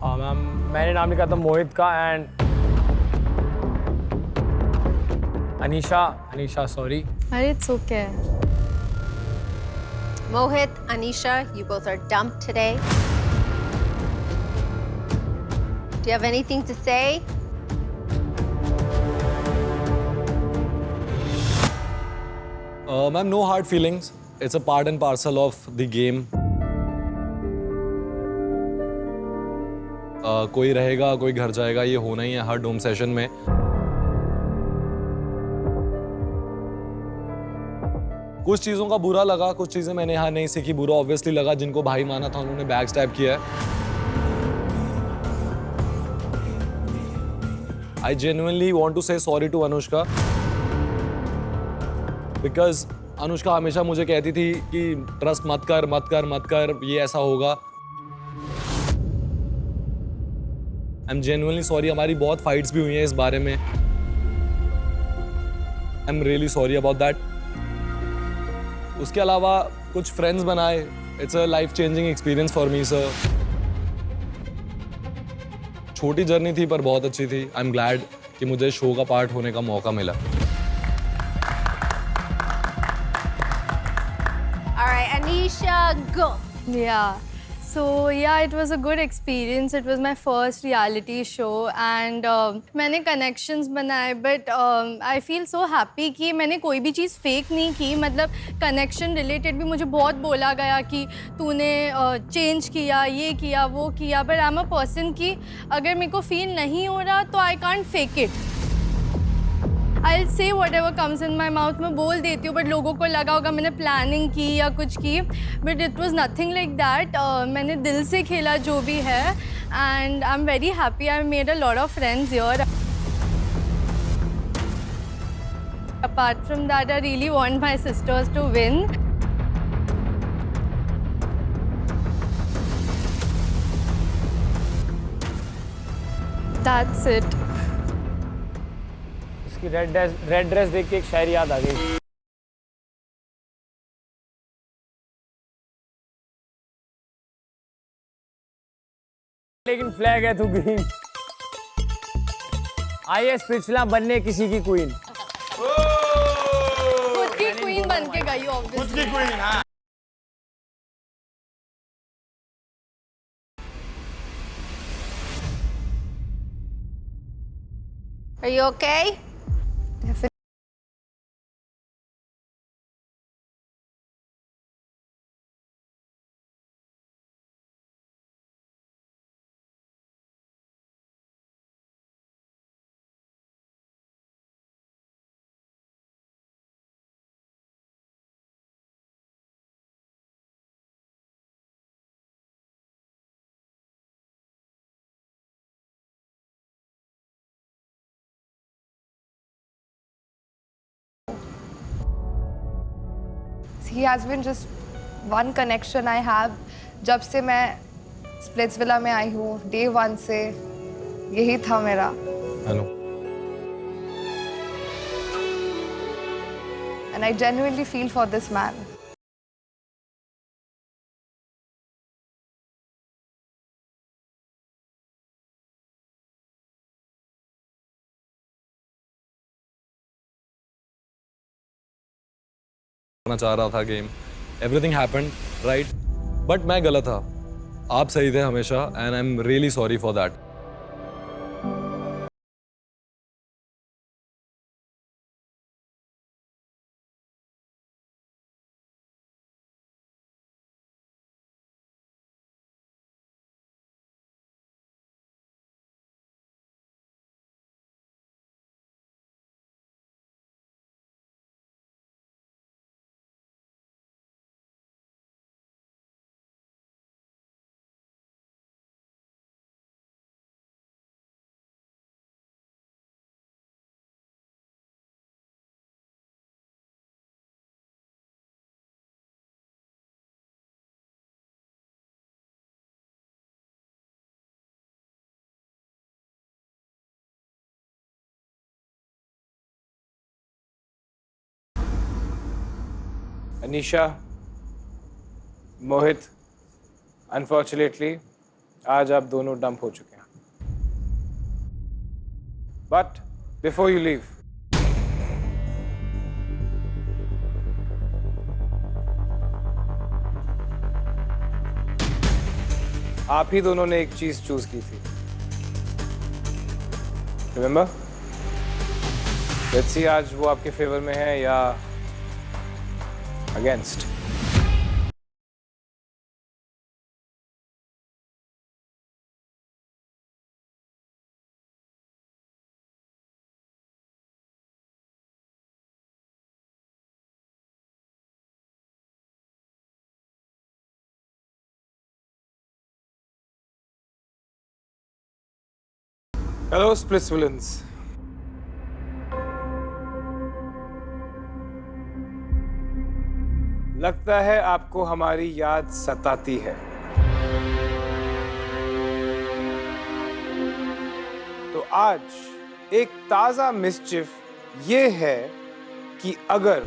हाँ मैम, मैंने नाम लिखा था मोहित का एंड अनीशा सॉरी। अरे it's okay. Mohit, Anisha, you both are dumped today. Do you have anything to say? Ma'am, no hard feelings. It's a part and parcel of the game. कोई रहेगा, कोई घर जाएगा, ये होना ही है हर डोम सेशन में। कुछ चीज़ों का बुरा लगा, कुछ चीज़ें मैंने यहाँ नहीं सीखी। बुरा ऑब्वियसली लगा, जिनको भाई माना था उन्होंने बैक स्टैब किया है। I genuinely want to say sorry to Anushka, because Anushka हमेशा मुझे कहती थी कि ट्रस्ट मत कर, ये ऐसा होगा। I'm genuinely sorry, हमारी बहुत फाइट्स भी हुई हैं इस बारे में। I'm really sorry about that. उसके अलावा कुछ फ्रेंड्स बनाए। It's a life changing experience for me, sir. छोटी जर्नी थी पर बहुत अच्छी थी। I'm glad कि मुझे शो का पार्ट होने का मौका मिला। All right, Anisha, go. Yeah. So yeah, it was a good experience. It was my first reality show and मैंने connections बनाए, but I feel so happy कि मैंने कोई भी चीज़ fake नहीं की। मतलब connection related भी मुझे बहुत बोला गया कि तूने change किया, ये किया, वो किया, but I'm a person कि अगर मेरे को feel नहीं हो रहा तो I can't fake it. I'll say whatever comes in my mouth, मैं बोल देती हूँ, बट लोगों को लगा होगा मैंने प्लानिंग की या कुछ की, but it was nothing like that. मैंने दिल से खेला जो भी है and I am very happy. I made a lot of friends here. Apart from that, I really want my sisters to win. That's it. इसकी रेड ड्रेस देख के एक शायरी याद आ गई। लेकिन फ्लैग है तू ग्रीन। आईएएस पिछला बनने किसी की क्वीन। खुद की क्वीन बन के गई ऑब्वियसली। खुद की क्वीन, हाँ। Are you okay? He has been just one connection I have. जब से मैं स्प्लिट्सविला में आई हूँ, day one से यही था मेरा. Hello. And I genuinely feel for this man. चाह रहा था game, everything happened right, but मैं गलत था, आप सही थे हमेशा, and I am really sorry for that. Anisha, Mohit, unfortunately आज आप दोनों डंप हो चुके हैं. बट बिफोर यू लीव, आप ही दोनों ने एक चीज चूज की थी. रिमेंबर? लेट्स सी आज वो आपके फेवर में है या against. Hello, Splits Villains. लगता है आपको हमारी याद सताती है. तो आज एक ताजा मिसचिफ ये है कि अगर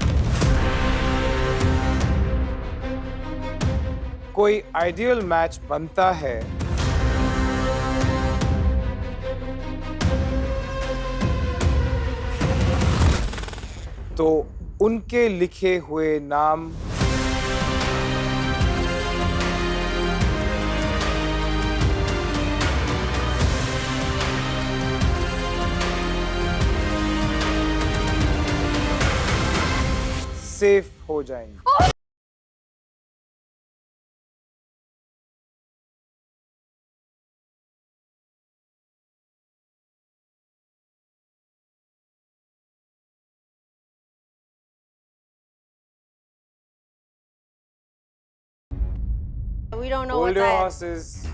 कोई आइडियल मैच बनता है तो उनके लिखे हुए नाम सेफ हो जाएंगे. We don't know Hold what your that horses.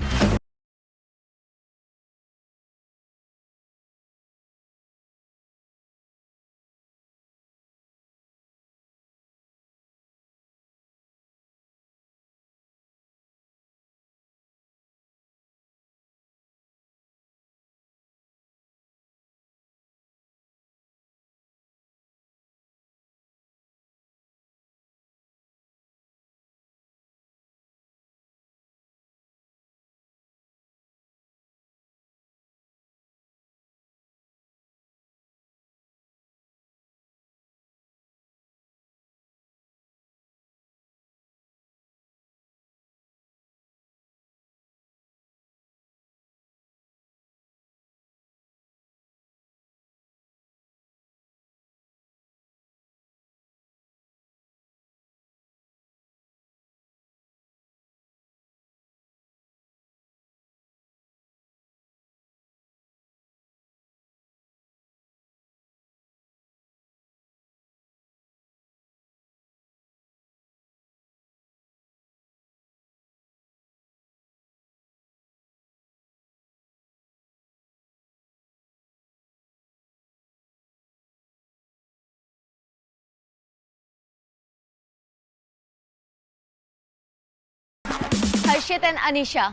Harshit and Anisha.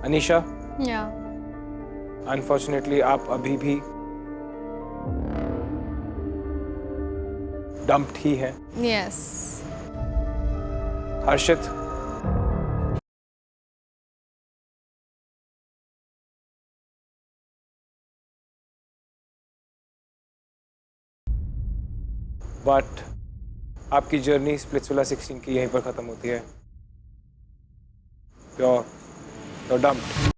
Anisha, या अनफॉर्चुनेटली आप अभी भी डम्प्ड ही हैं। यस। हर्षित, बट आपकी जर्नी स्प्लिट्सविला 16 की यहीं पर खत्म होती है। You're dumped.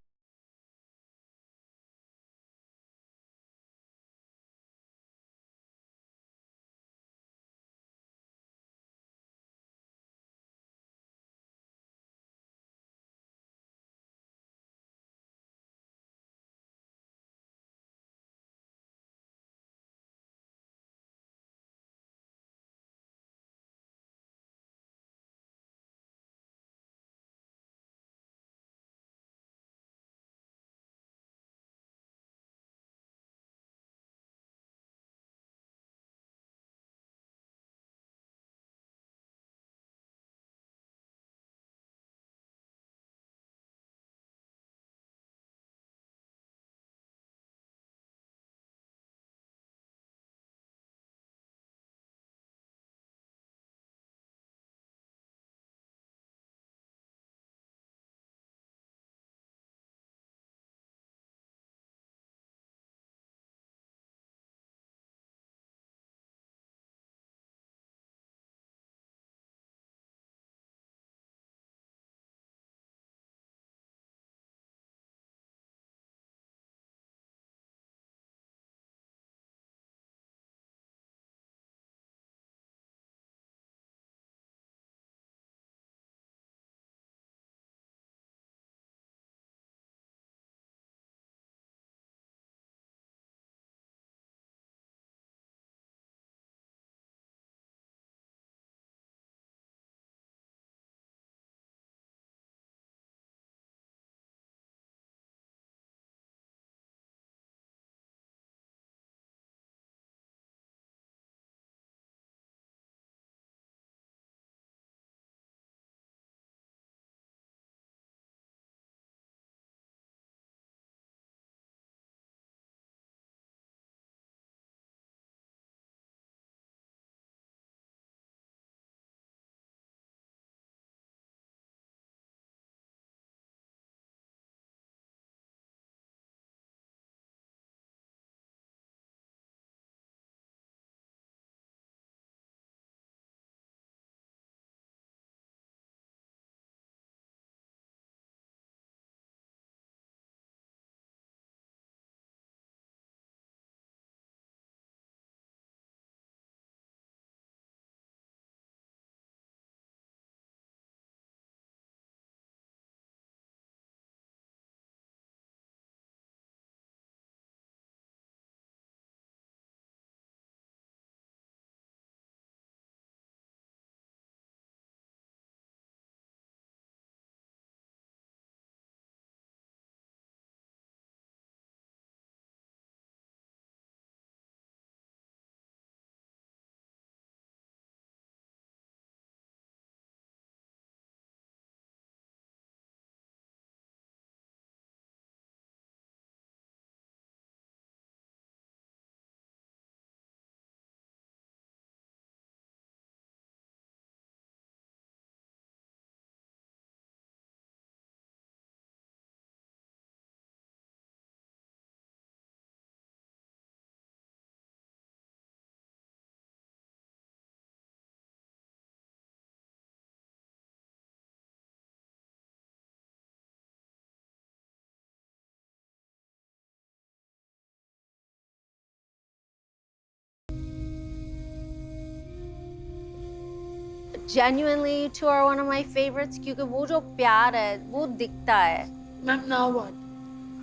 Genuinely, you two are one of my favorites क्योंकि वो जो प्यार है वो दिखता है। Ma'am, now what?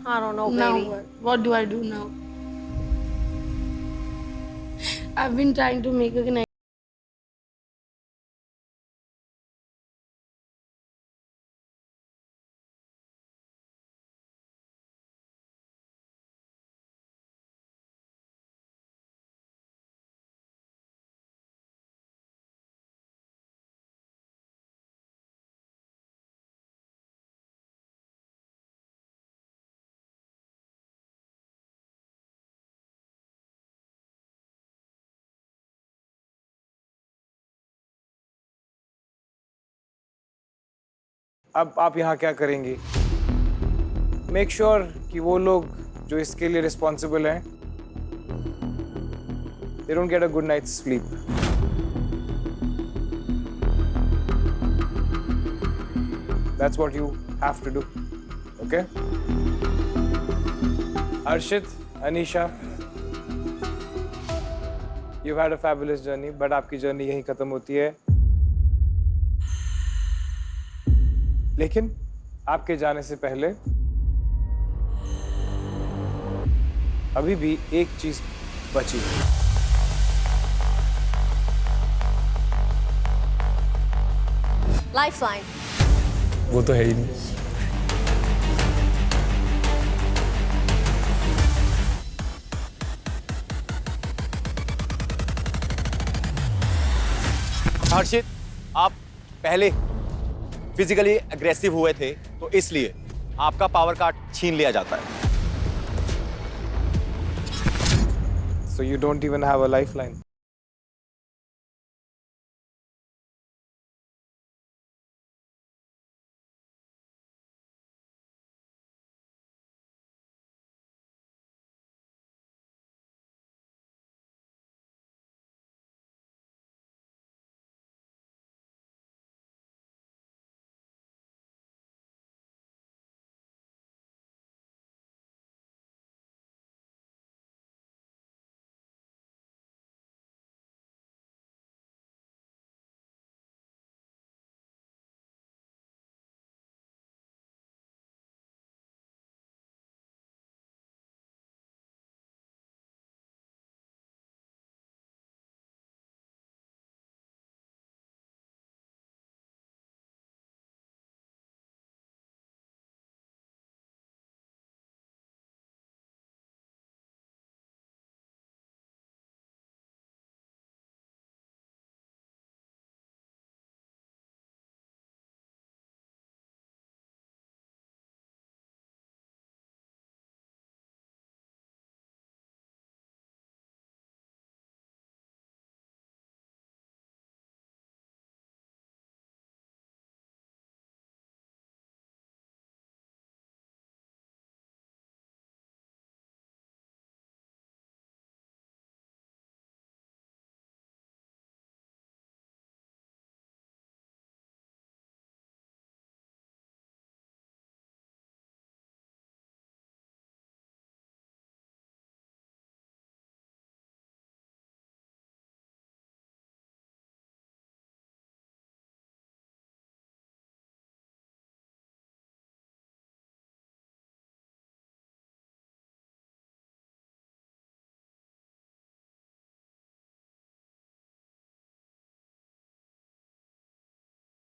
I don't know, Now baby. what do I do now? I've been trying to make a connection. अब आप यहाँ क्या करेंगी? मेक श्योर कि वो लोग जो इसके लिए रिस्पॉन्सिबल हैं they don't get a good night's sleep. That's what you have to do. Okay? Arshit, Anisha, you've had a fabulous journey, but आपकी जर्नी यहीं खत्म होती है. लेकिन आपके जाने से पहले अभी भी एक चीज बची है. Lifeline. वो तो है ही नहीं. हर्षित, आप पहले फिजिकली एग्रेसिव हुए थे तो इसलिए आपका पावर कार्ड छीन लिया जाता है. So you don't even have a lifeline.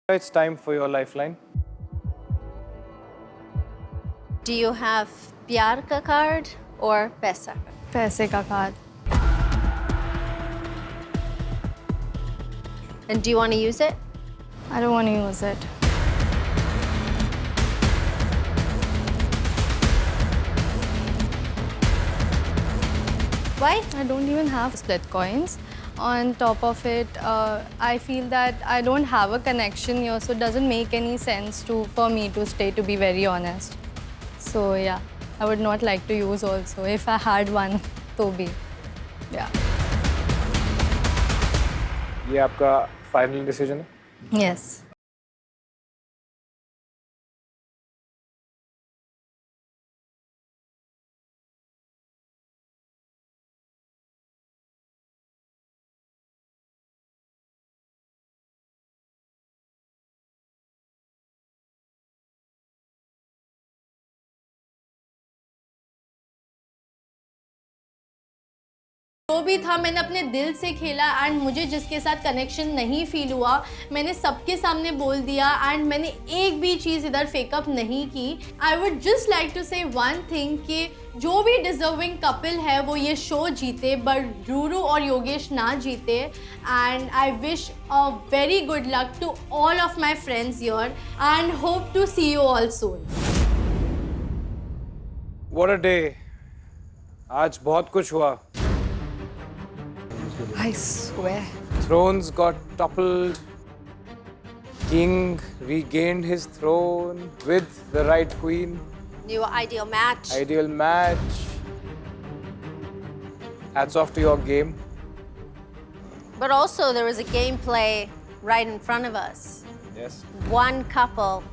It's time for your lifeline. Do you have प्यार का card or पैसा? पैसे का card. And do you want to use it? I don't want to use it. Why? I don't even have split coins. On top of it, I feel that I don't have a connection here, so it doesn't make any sense for me to stay, to be very honest. So yeah, I would not like to use also. If I had one, तो भी. Yeah. ये आपका फाइनल डिसीजन है? Yes. भी था मैंने अपने दिल से खेला एंड मुझे जिसके साथ कनेक्शन नहीं फील हुआ मैंने सबके सामने बोल दिया एंड मैंने एक भी चीज़ इधर फेकअप नहीं की। I would just like to say one thing कि जो भी डिजर्विंग कपल है वो ये शो जीते बट रूरू और योगेश ना जीते। And I wish a very good luck to all of my friends your and hope to see you all soon. What a day. आज बहुत कुछ हुआ. I swear. Thrones got toppled. King regained his throne with the right queen. New ideal match. Ideal match. Hats off to your game. But also there was a gameplay right in front of us. Yes. One couple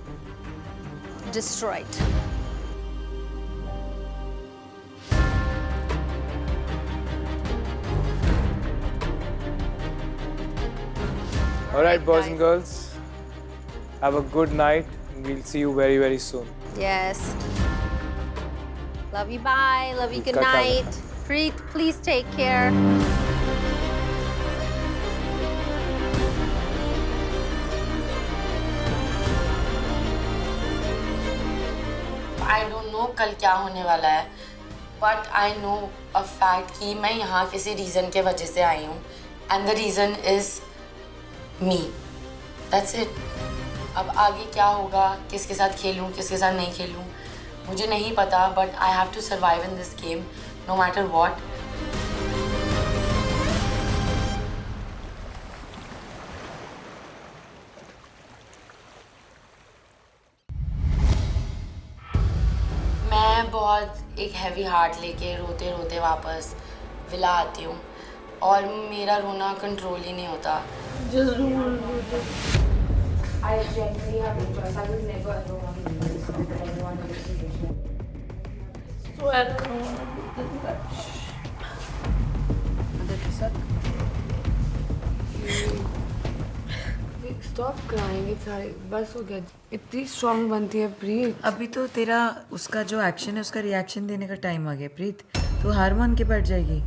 destroyed. All right, boys and girls. Have a good night. We'll see you very, very soon. Yes. Love you, bye. Love you, good Ka ख्याल night. Preet, please take care. I don't know कल क्या होने वाला है but I know a fact कि मैं यहाँ किसी रीज़न के वजह से आई हूँ and the reason is me that's it. अब आगे क्या होगा, किसके साथ खेलूँ किसके साथ नहीं खेलूँ मुझे नहीं पता but I have to survive in this game no matter what. मैं बहुत एक हैवी हार्ट लेके रोते रोते वापस विला आती हूँ और मेरा रोना कंट्रोल ही नहीं होता। स्टॉप क्राइंग, बस हो गया। इतनी स्ट्रांग बनती है प्रीत। अभी तो तेरा उसका जो एक्शन है उसका रिएक्शन देने का टाइम आ गया प्रीत, तू हार मान के बैठ जाएगी।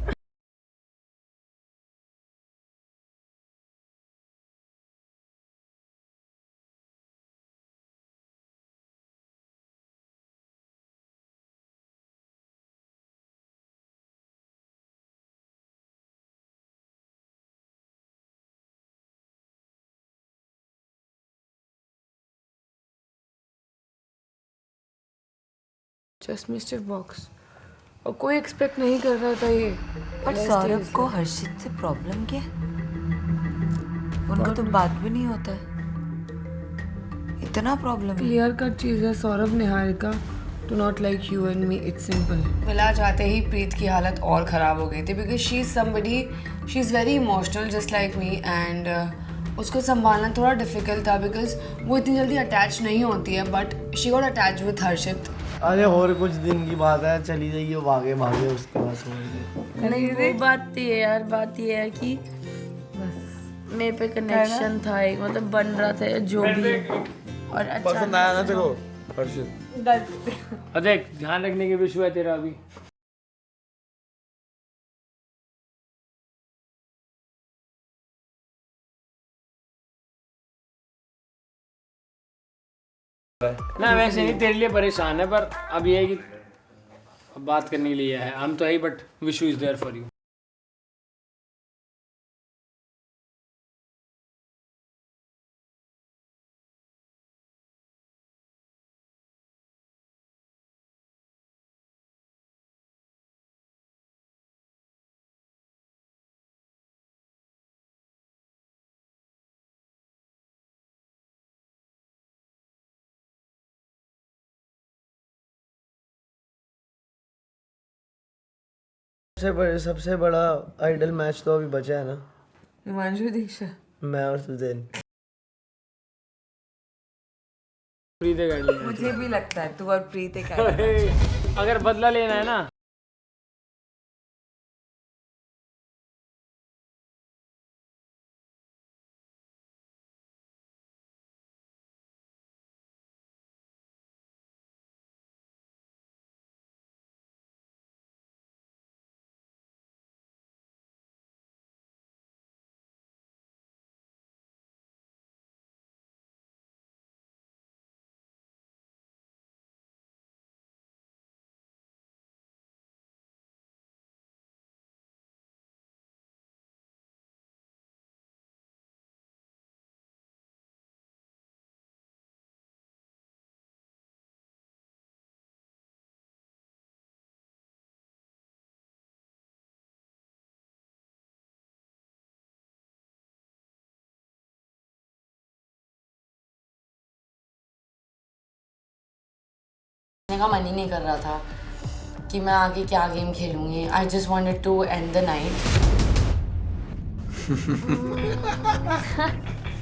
जस्ट मिस्टर बॉक्स और कोई एक्सपेक्ट नहीं कर रहा था ये। पर सौरभ को हर्षित से प्रॉब्लम क्या है? उनको तो बात भी नहीं होता है, इतना प्रॉब्लम क्लियर कट चीज़ है Saurabh Niharika do not like you and me, it's simple. मिला जाते ही प्रीत की हालत और ख़राब हो गई थी because she is somebody, she is very emotional just like me and उसको संभालना थोड़ा डिफिकल्ट था बिकॉज वो इतनी जल्दी अटैच नहीं होती है but she got attach with Harshit. अरे और कुछ दिन की बात है, चली जाइए भागे भागे उसके पास। नहीं वो बात ही है यार, बात ये है कि बस मेरे पे कनेक्शन था एक, मतलब बन रहा था जो भी और अच्छा पसंद आया ना तेरे को हर्षित? देख ध्यान रखने की विषय है तेरा अभी। ना वैसे नहीं तेरे लिए परेशान है पर अब ये है कि अब बात करने के लिए है, हम तो है ही but Vishu is there for you. सबसे बड़ा आइडल मैच तो अभी बचा है ना, हिमांशु दीक्षा, मैं और सुजैन। मुझे भी लगता है तू और प्रीत एक अगर बदला लेना है ना का मन ही नहीं कर रहा था कि मैं आगे क्या game खेलूंगी. I just wanted to end the night.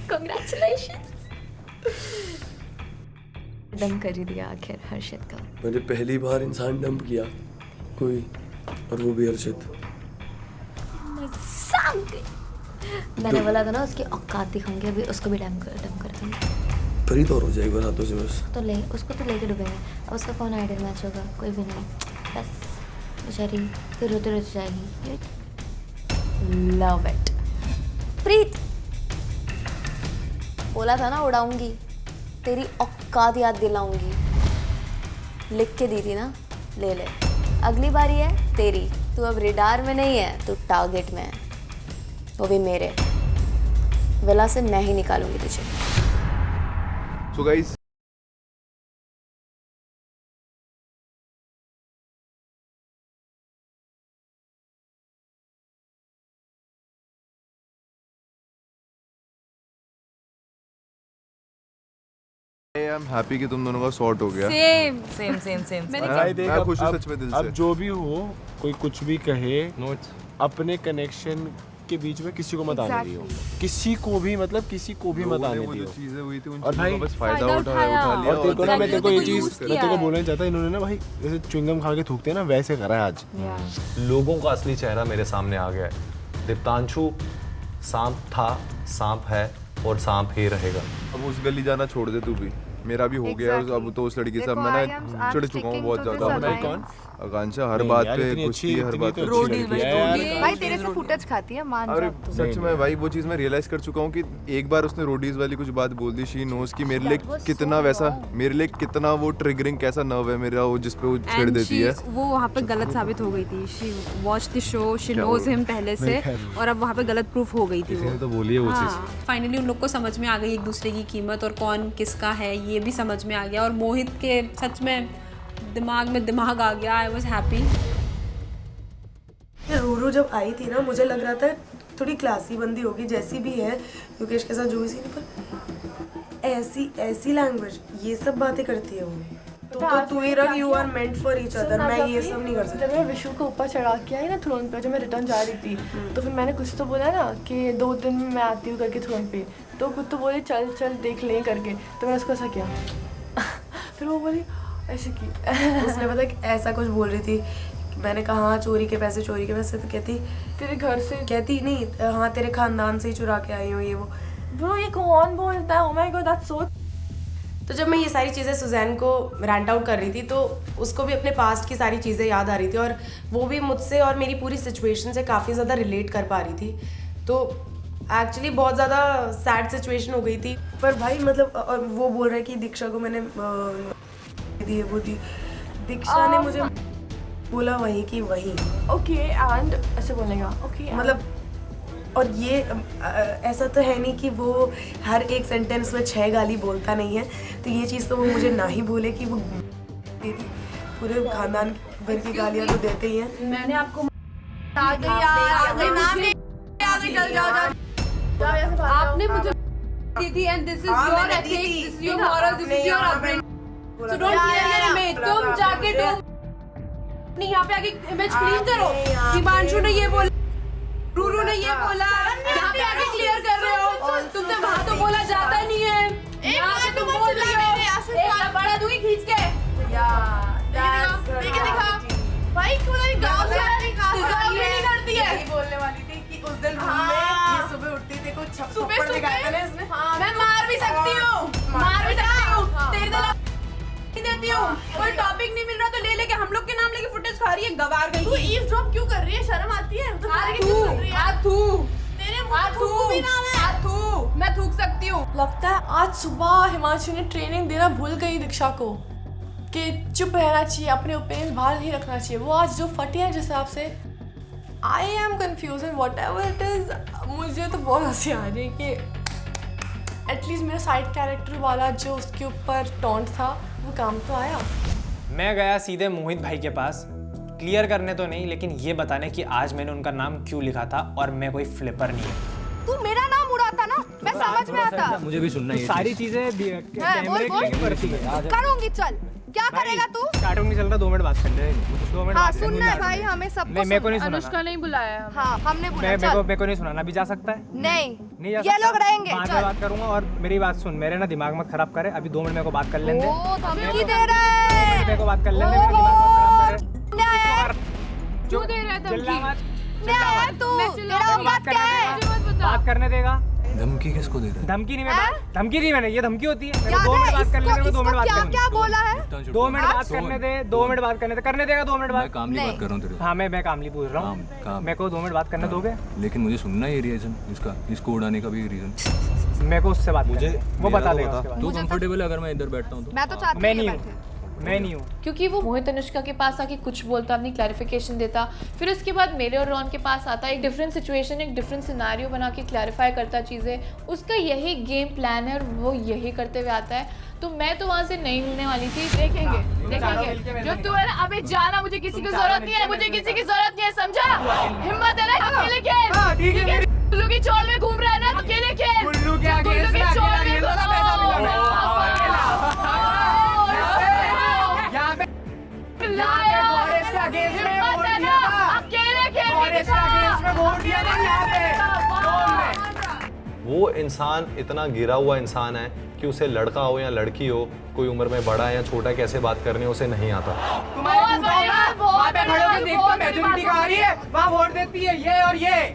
Congratulations. डम कर ही दिया आखिर हर्षित का. मैंने पहली बार इंसान डंप किया कोई, और वो भी हर्षित. मैंने बोला था ना उसकी औकात दिखाऊंगी, अभी उसको भी डम कर दूंगी. फ्री तो हो जाएगी हाथों से बस. तो ले उसको तो लेके डूबेंगे. अब उसका कौन आइडियल मैच होगा? कोई भी नहीं. बस बेचारी फिर रोते रोते जाएगी. Love it. प्रीत बोला था ना उड़ाऊंगी, तेरी औकात याद दिलाऊंगी. लिख के दी थी ना, ले ले. अगली बारी है तेरी. तू अब रेडार में नहीं है, तू टारगेट में है, वो भी मेरे. विला से मैं ही निकालूंगी तुझे. So guys, I am happy कि तुम दोनों का सॉर्ट हो गया. सेम. मैं खुश हूँ सच में दिल से. अब जो भी हो, कोई कुछ भी कहे, अपने कनेक्शन के बीच में किसी को मत आने दियो. किसी को भी, मतलब किसी को भी मत आने दियो. चीजें हुई थी उन और चीजों भाई का बस फायदा उठा लिया. और तेरे को ना, मैं तेरे को ये चीज use मैं तेरे को बोलना चाहता. इन्होंने ना भाई जैसे च्युइंगम खा के थूकते हैं ना, वैसे करा है आज. लोगों का असली चेहरा मेरे सामने आ गया है. दीप्तांशु सांप था, सांप है और सांप ही रहेगा. अब उस गली जाना छोड़ दे तू भी. मेरा भी हो गया अब तो उस लड़की से. अब मैं ना चिढ़ चुका हूँ बहुत ज्यादा. कौन? आकांक्षा हर बात पे कुछ की, हर बात पे भाई तेरे से फुटेज खाती है, मान अरे जा. सच में भाई वो चीज़ मैं रियलाइज कर चुका हूँ कि एक बार उसने रोडीज वाली कुछ बात बोल दी. शी नोज कि मेरे लिए कितना वैसा, मेरे लिए कितना वो ट्रिगरिंग कैसा नर्व है मेरा, वो जिस पे वो छेड़ देती है. वो वहाँ पे गलत साबित हो गई थी. She watch the show, she knows him पहले से, और अब वहाँ पे गलत प्रूफ हो गई थी. वो तो बोली है वो चीज़. फाइनली उन लोग को समझ में आ गई एक दूसरे की कीमत और कौन किसका है, ये भी समझ में आ गया. और मोहित के सच में दिमाग में दिमाग आ गया. I was happy. रूरू जब आई थी ना, मुझे लग रहा था थोड़ी क्लासी बंदी होगी, जैसी भी है योगेश के साथ जो भी सीन, पर ऐसी लैंग्वेज, ये सब बातें करती है वो. तो तू ही रख, you are meant for each other. मैं ये सब नहीं कर सकती. जब मैं विशु को ऊपर चढ़ा के आई ना थ्रोन पे, जब मैं रिटर्न जा रही थी, तो फिर मैंने कुछ तो बोला ना कि 2 दिन में मैं आती हूँ करके थ्रोन पे. तो कुछ तो बोले चल चल देख लें करके. तो मैंने उसको ऐसा किया. फिर वो बोली ऐसे की. उसने पता कि ऐसा कुछ बोल रही थी. मैंने कहा हाँ चोरी के पैसे. तो कहती तेरे घर से, कहती नहीं हाँ तेरे खानदान से ही चुरा के आई हूँ ये वो. ब्रो ये कौन बोलता है? Oh my God that's so. तो जब मैं ये सारी चीज़ें सुजैन को रैंट आउट कर रही थी, तो उसको भी अपने पास्ट की सारी चीज़ें याद आ रही थी, और वो भी मुझसे और मेरी पूरी सिचुएशन से काफ़ी ज़्यादा रिलेट कर पा रही थी. तो एक्चुअली बहुत ज़्यादा सैड सिचुएशन हो गई थी. पर भाई मतलब, और वो बोल रहा है कि दीक्षा को मैंने दी है वो दी. दीक्षा ने मुझे बोला वही की वही. ओके एंड ऐसे बोलेगा. ओके मतलब, और ये ऐसा तो है नहीं कि वो हर एक सेंटेंस में 6 गाली बोलता नहीं है. तो ये चीज़ तो वो मुझे ना ही बोले कि वो दीदी पूरे खानदान भर की गालियाँ तो देते ही हैं. मैंने आपको आपने मुझे दी थी, and this is your ethics, this is your moral, this is your upbringing. So don't clear your image. तुम जाके अपनी यहाँ पे आके इमेज क्लीन करो. हिमांशु ने ये बोला, रूरू ने ये बोला, यहाँ पे आके क्लियर कर रहे हो. तुमसे वहाँ तो बोला जाता ही नहीं है. यहाँ पे तुम बोल रही हो. एक बड़ा दूंगी खींच के. दिखा भाई, गाँव से नहीं करती है. बोलने वाली थी कि उस दिन रूम में ये सुबह उठती थी, कुछ सुबह इसने. मैं मार भी सकती हूँ, तेरे दिल देती हूँ. कोई टॉपिक नहीं मिल रहा तो ले लेके हम लोग के नाम लेके फुटेज खा रही है. गवार गई. तू ईवसड्रॉप क्यों कर रही है? शर्म आती है? मैं थूक सकती हूँ. लगता है आज सुबह हिमांशु ने ट्रेनिंग देना भूल गई दीक्षा को कि चुप रहना चाहिए, अपने ओपिनियन बाहर नहीं रखना चाहिए. वो आज जो फटी है जिस हिसाब से, I am confuse in what ever it is. मुझे तो बहुत हंसी आ रही है कि एटलीस्ट मेरा साइड कैरेक्टर वाला जो उसके ऊपर टॉन्ट था वो काम तो आया. मैं गया सीधे मोहित भाई के पास, क्लियर करने तो नहीं, लेकिन ये बताने कि आज मैंने उनका नाम क्यों लिखा था और मैं कोई फ्लिपर नहीं हूँ. तू मेरा नाम उड़ाता ना, मैं समझ में आता. मुझे भी सुनना है. सारी चीजें कैमरे की पड़ती है. करूंगी. चल क्या करेगा तू? कार्टून नहीं चल रहा, 2 मिनट बात कर ले। 2 मिनट हाँ बात सुनना है भाई, हमें सबको मेरे को नहीं सुनाना। अनुष्का नहीं बुलाया है। हाँ हमने बोला मेरे को नहीं सुनाना। अभी जा सकता है? नहीं जा ये लोग रहेंगे। बाद में बात करूंगा। और मेरी बात सुन, मेरे ना दिमाग मत खराब करे। अभी 2 मिनट मेरे को बात कर लेने दे। ओ धमकी दे रहा है। मेरे को बात कर लेने दे, मेरा दिमाग मत खराब करे। क्यों दे रहा है धमकी? तू तेरा औकात क्या है? बात करने देगा? धमकी किसको दे रहा है? धमकी नहीं मैंने, ये धमकी होती है। मेरे याद को 2 मिनट है बात करने दे, 2 मिनट बात करने दे। क्या बोला है? 2 मिनट बात करने दे, 2 मिनट बात करने दे। करने देगा 2 मिनट बात? मैं कामली बात कर रहा हूँ तेरे से। हाँ मैं कामली पूछ रहा हूँ। मेरे को 2 मिनट बात करने दोगे? लेकिन मुझे सुनना है ये रीजन इसका, इसको उड़ाने का भी रीजन। मेरे को उससे बात मुझे वो बता देगा उसके बाद। तू कंफर्टेबल है अगर मैं इधर बैठता हूँ तो? मैं तो चाहती मैं नहीं हूँ। क्योंकि वो मोहित अनुष्का के पास आके कुछ बोलता, अपनी क्लैरिफिकेशन देता, फिर उसके बाद मेरे और रॉन के पास आता, एक डिफरेंट सिचुएशन, एक डिफरेंट सिनेरियो बना के क्लैरिफाई करता चीज़ें। उसका यही गेम प्लान है और वो यही करते हुए आता है। तो मैं तो वहाँ से नहीं मिलने वाली थी। देखेंगे जो तू है ना, अबे जाना, मुझे किसी की जरूरत नहीं है, मुझे किसी की जरूरत नहीं है, समझा? हिम्मत है ना, अकेले खेल। गुल्लू की चौल में घूम रहा है ना, अकेले खेल। गुल्लू की चौल में वो इंसान इतना गिरा हुआ इंसान है कि उसे लड़का हो या लड़की हो, कोई उम्र में बड़ा है या छोटा है, कैसे बात करनी है उसे नहीं आता। मेजोरिटी का आ रही है, वहाँ वोट देती है ये और ये।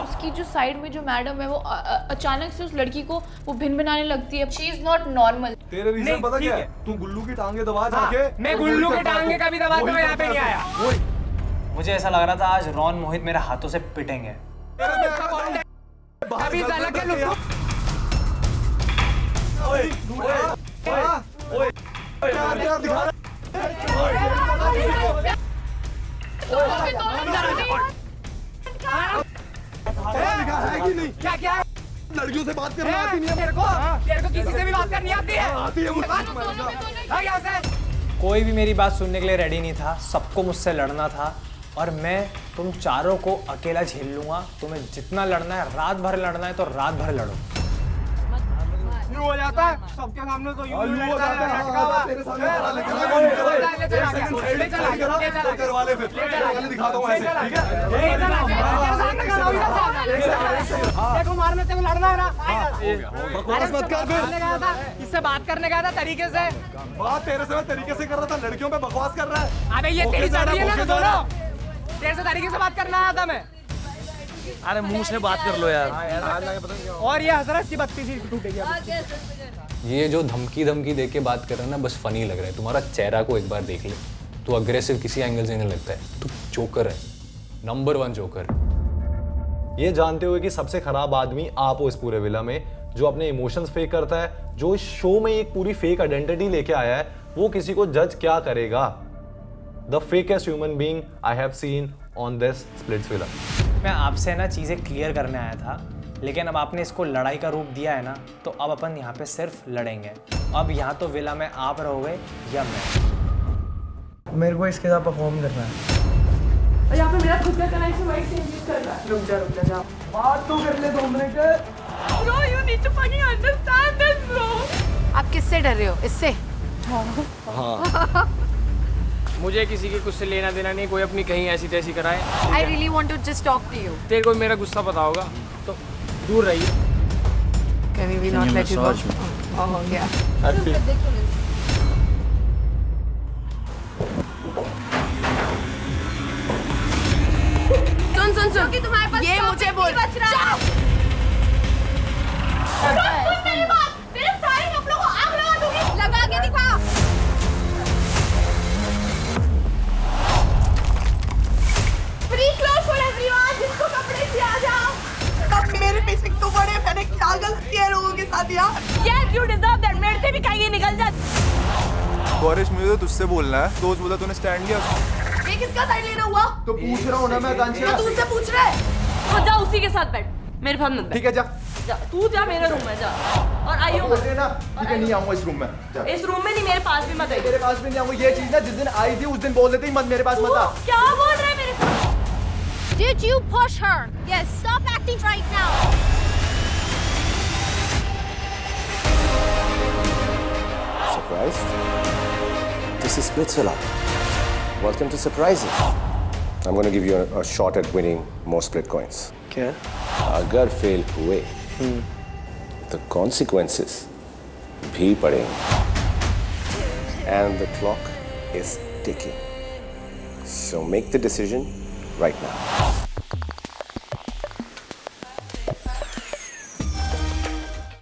उसकी जो साइड में जो मैडम है वो अचानक से उस लड़की को वो भिन बनाने लगती है। She is not normal. तेरे रीजन पता क्या है? तू गुल्लू की टांगे दबा जाके। मैं गुल्लू के टांगे का भी दबा के यहाँ पे नहीं आया। मुझे ऐसा लग रहा था आज रॉन मोहित मेरे हाथों से पिटेंगे। अभी साला के लुक क्या लड़कियों से बात करनी आती नहीं है तेरे को किसी से भी बात करनी आती है? आती है। कोई भी मेरी बात सुनने के लिए रेडी नहीं था, सबको मुझसे लड़ना था और मैं तुम चारों को अकेला झेल लूंगा। तुम्हें जितना लड़ना है, रात भर लड़ना है तो रात भर लड़ो। यूं हो जाता है सबके सामने तो यूं हो जाता है, लटका हुआ तेरे सामने करवा ले, फिर दिखाता हूं ऐसे, ठीक है? देखो मारने से लड़ना है ना। बकवास मत कर फिर। इससे बात करने गया था तरीके से। बात तेरे से मैं तरीके से कर रहा था, लड़कियों पे बकवास कर रहा है। अबे ये तेरी चढ़ रही है ना दोनों। तेरे से तरीके से बात करना आया था मैं। अरे मुंह से बात कर लो यार। और ये हजरत की बत्ती सी टूटेगी। ये जो धमकी दे के बात कर रहे हैं ना, बस फनी लग रहा है। तुम्हारा चेहरा को एक बार देख ले, तू अग्रेसिव किसी एंगल से नहीं लगता है। तू जोकर है, नंबर 1 जोकर। ये जानते हुए कि सबसे खराब आदमी आप हो इस पूरे विला में, जो अपने इमोशंस फेक करता है, जो इस शो में एक पूरी फेक आइडेंटिटी लेके आया है, वो किसी को जज क्या करेगा? The fakest human being I have seen on this Splitsvilla. मैं आपसे ना चीज़ें क्लियर करने आया था, लेकिन अब आपने इसको लड़ाई का रूप दिया है ना, तो अब अपन यहाँ पे सिर्फ लड़ेंगे। अब यहाँ तो विला में आप रहोगे या मैं। मेरे को इसके साथ परफॉर्म करना है। और यहाँ पे मेरा खुद का कनेक्शन वाइट चेंज कर रहा है। रुक जा बात तो कर ले 2 minute. Bro, you need to fucking understand this, bro. आप किससे डर रहे हो? इससे? हाँ। मुझे किसी के कुछ से लेना देना नहीं, कोई अपनी कहीं ऐसी तैसी कराए। I really want to just talk to you. तेरे को मेरा गुस्सा पता होगा तो दूर रहिए। Can we not let you go? Oh yeah. सुन कि तुम्हारे पास ये मुझे बोल मेरी बात, तेरे सारे कपड़ों को आग लगा दूंगी, लगा के दिखा। फ्री क्लोथ फॉर एवरीवन, जिसको कपड़े सिया जाओ। तब मेरे पीछे तो बड़े, मैंने क्या गलती है लोगों के साथ यार? Yes, you deserve that. मेरे से भी कहीं निकल जा। गौरेश, मुझे तो तुझसे बोलना है। दोस्त बोला तूने स्टैंड लिया। ये किसका साइड लेना हुआ? तो पूछ रहा हूँ ना मैं, आकांक्षा। तो तू उससे पूछ रहा है? तो जा उसी के साथ बैठ, मेरे साथ मत बैठ। ठीक है जा। जा, तू जा मेरे रूम में जा और आइयो बोल रहे ना ठीक है नहीं आऊंगा इस रूम में जा। इस रूम में नहीं, मेरे पास भी मत आई। तेरे पास भी नहीं आऊंगा। ये चीज ना जिस दिन आई थी उस दिन बोल देते मत मेरे पास मत आ। क्या बोल रहा है मेरे साथ? Did you push her? Yes, stop acting right now. Surprised? This is Splitsvilla. Welcome to Surprises. I'm going to give you a shot at winning more split coins. क्या? अगर फेल हुए तो consequences भी पड़ेंगे. And the clock is ticking. So make the decision right now.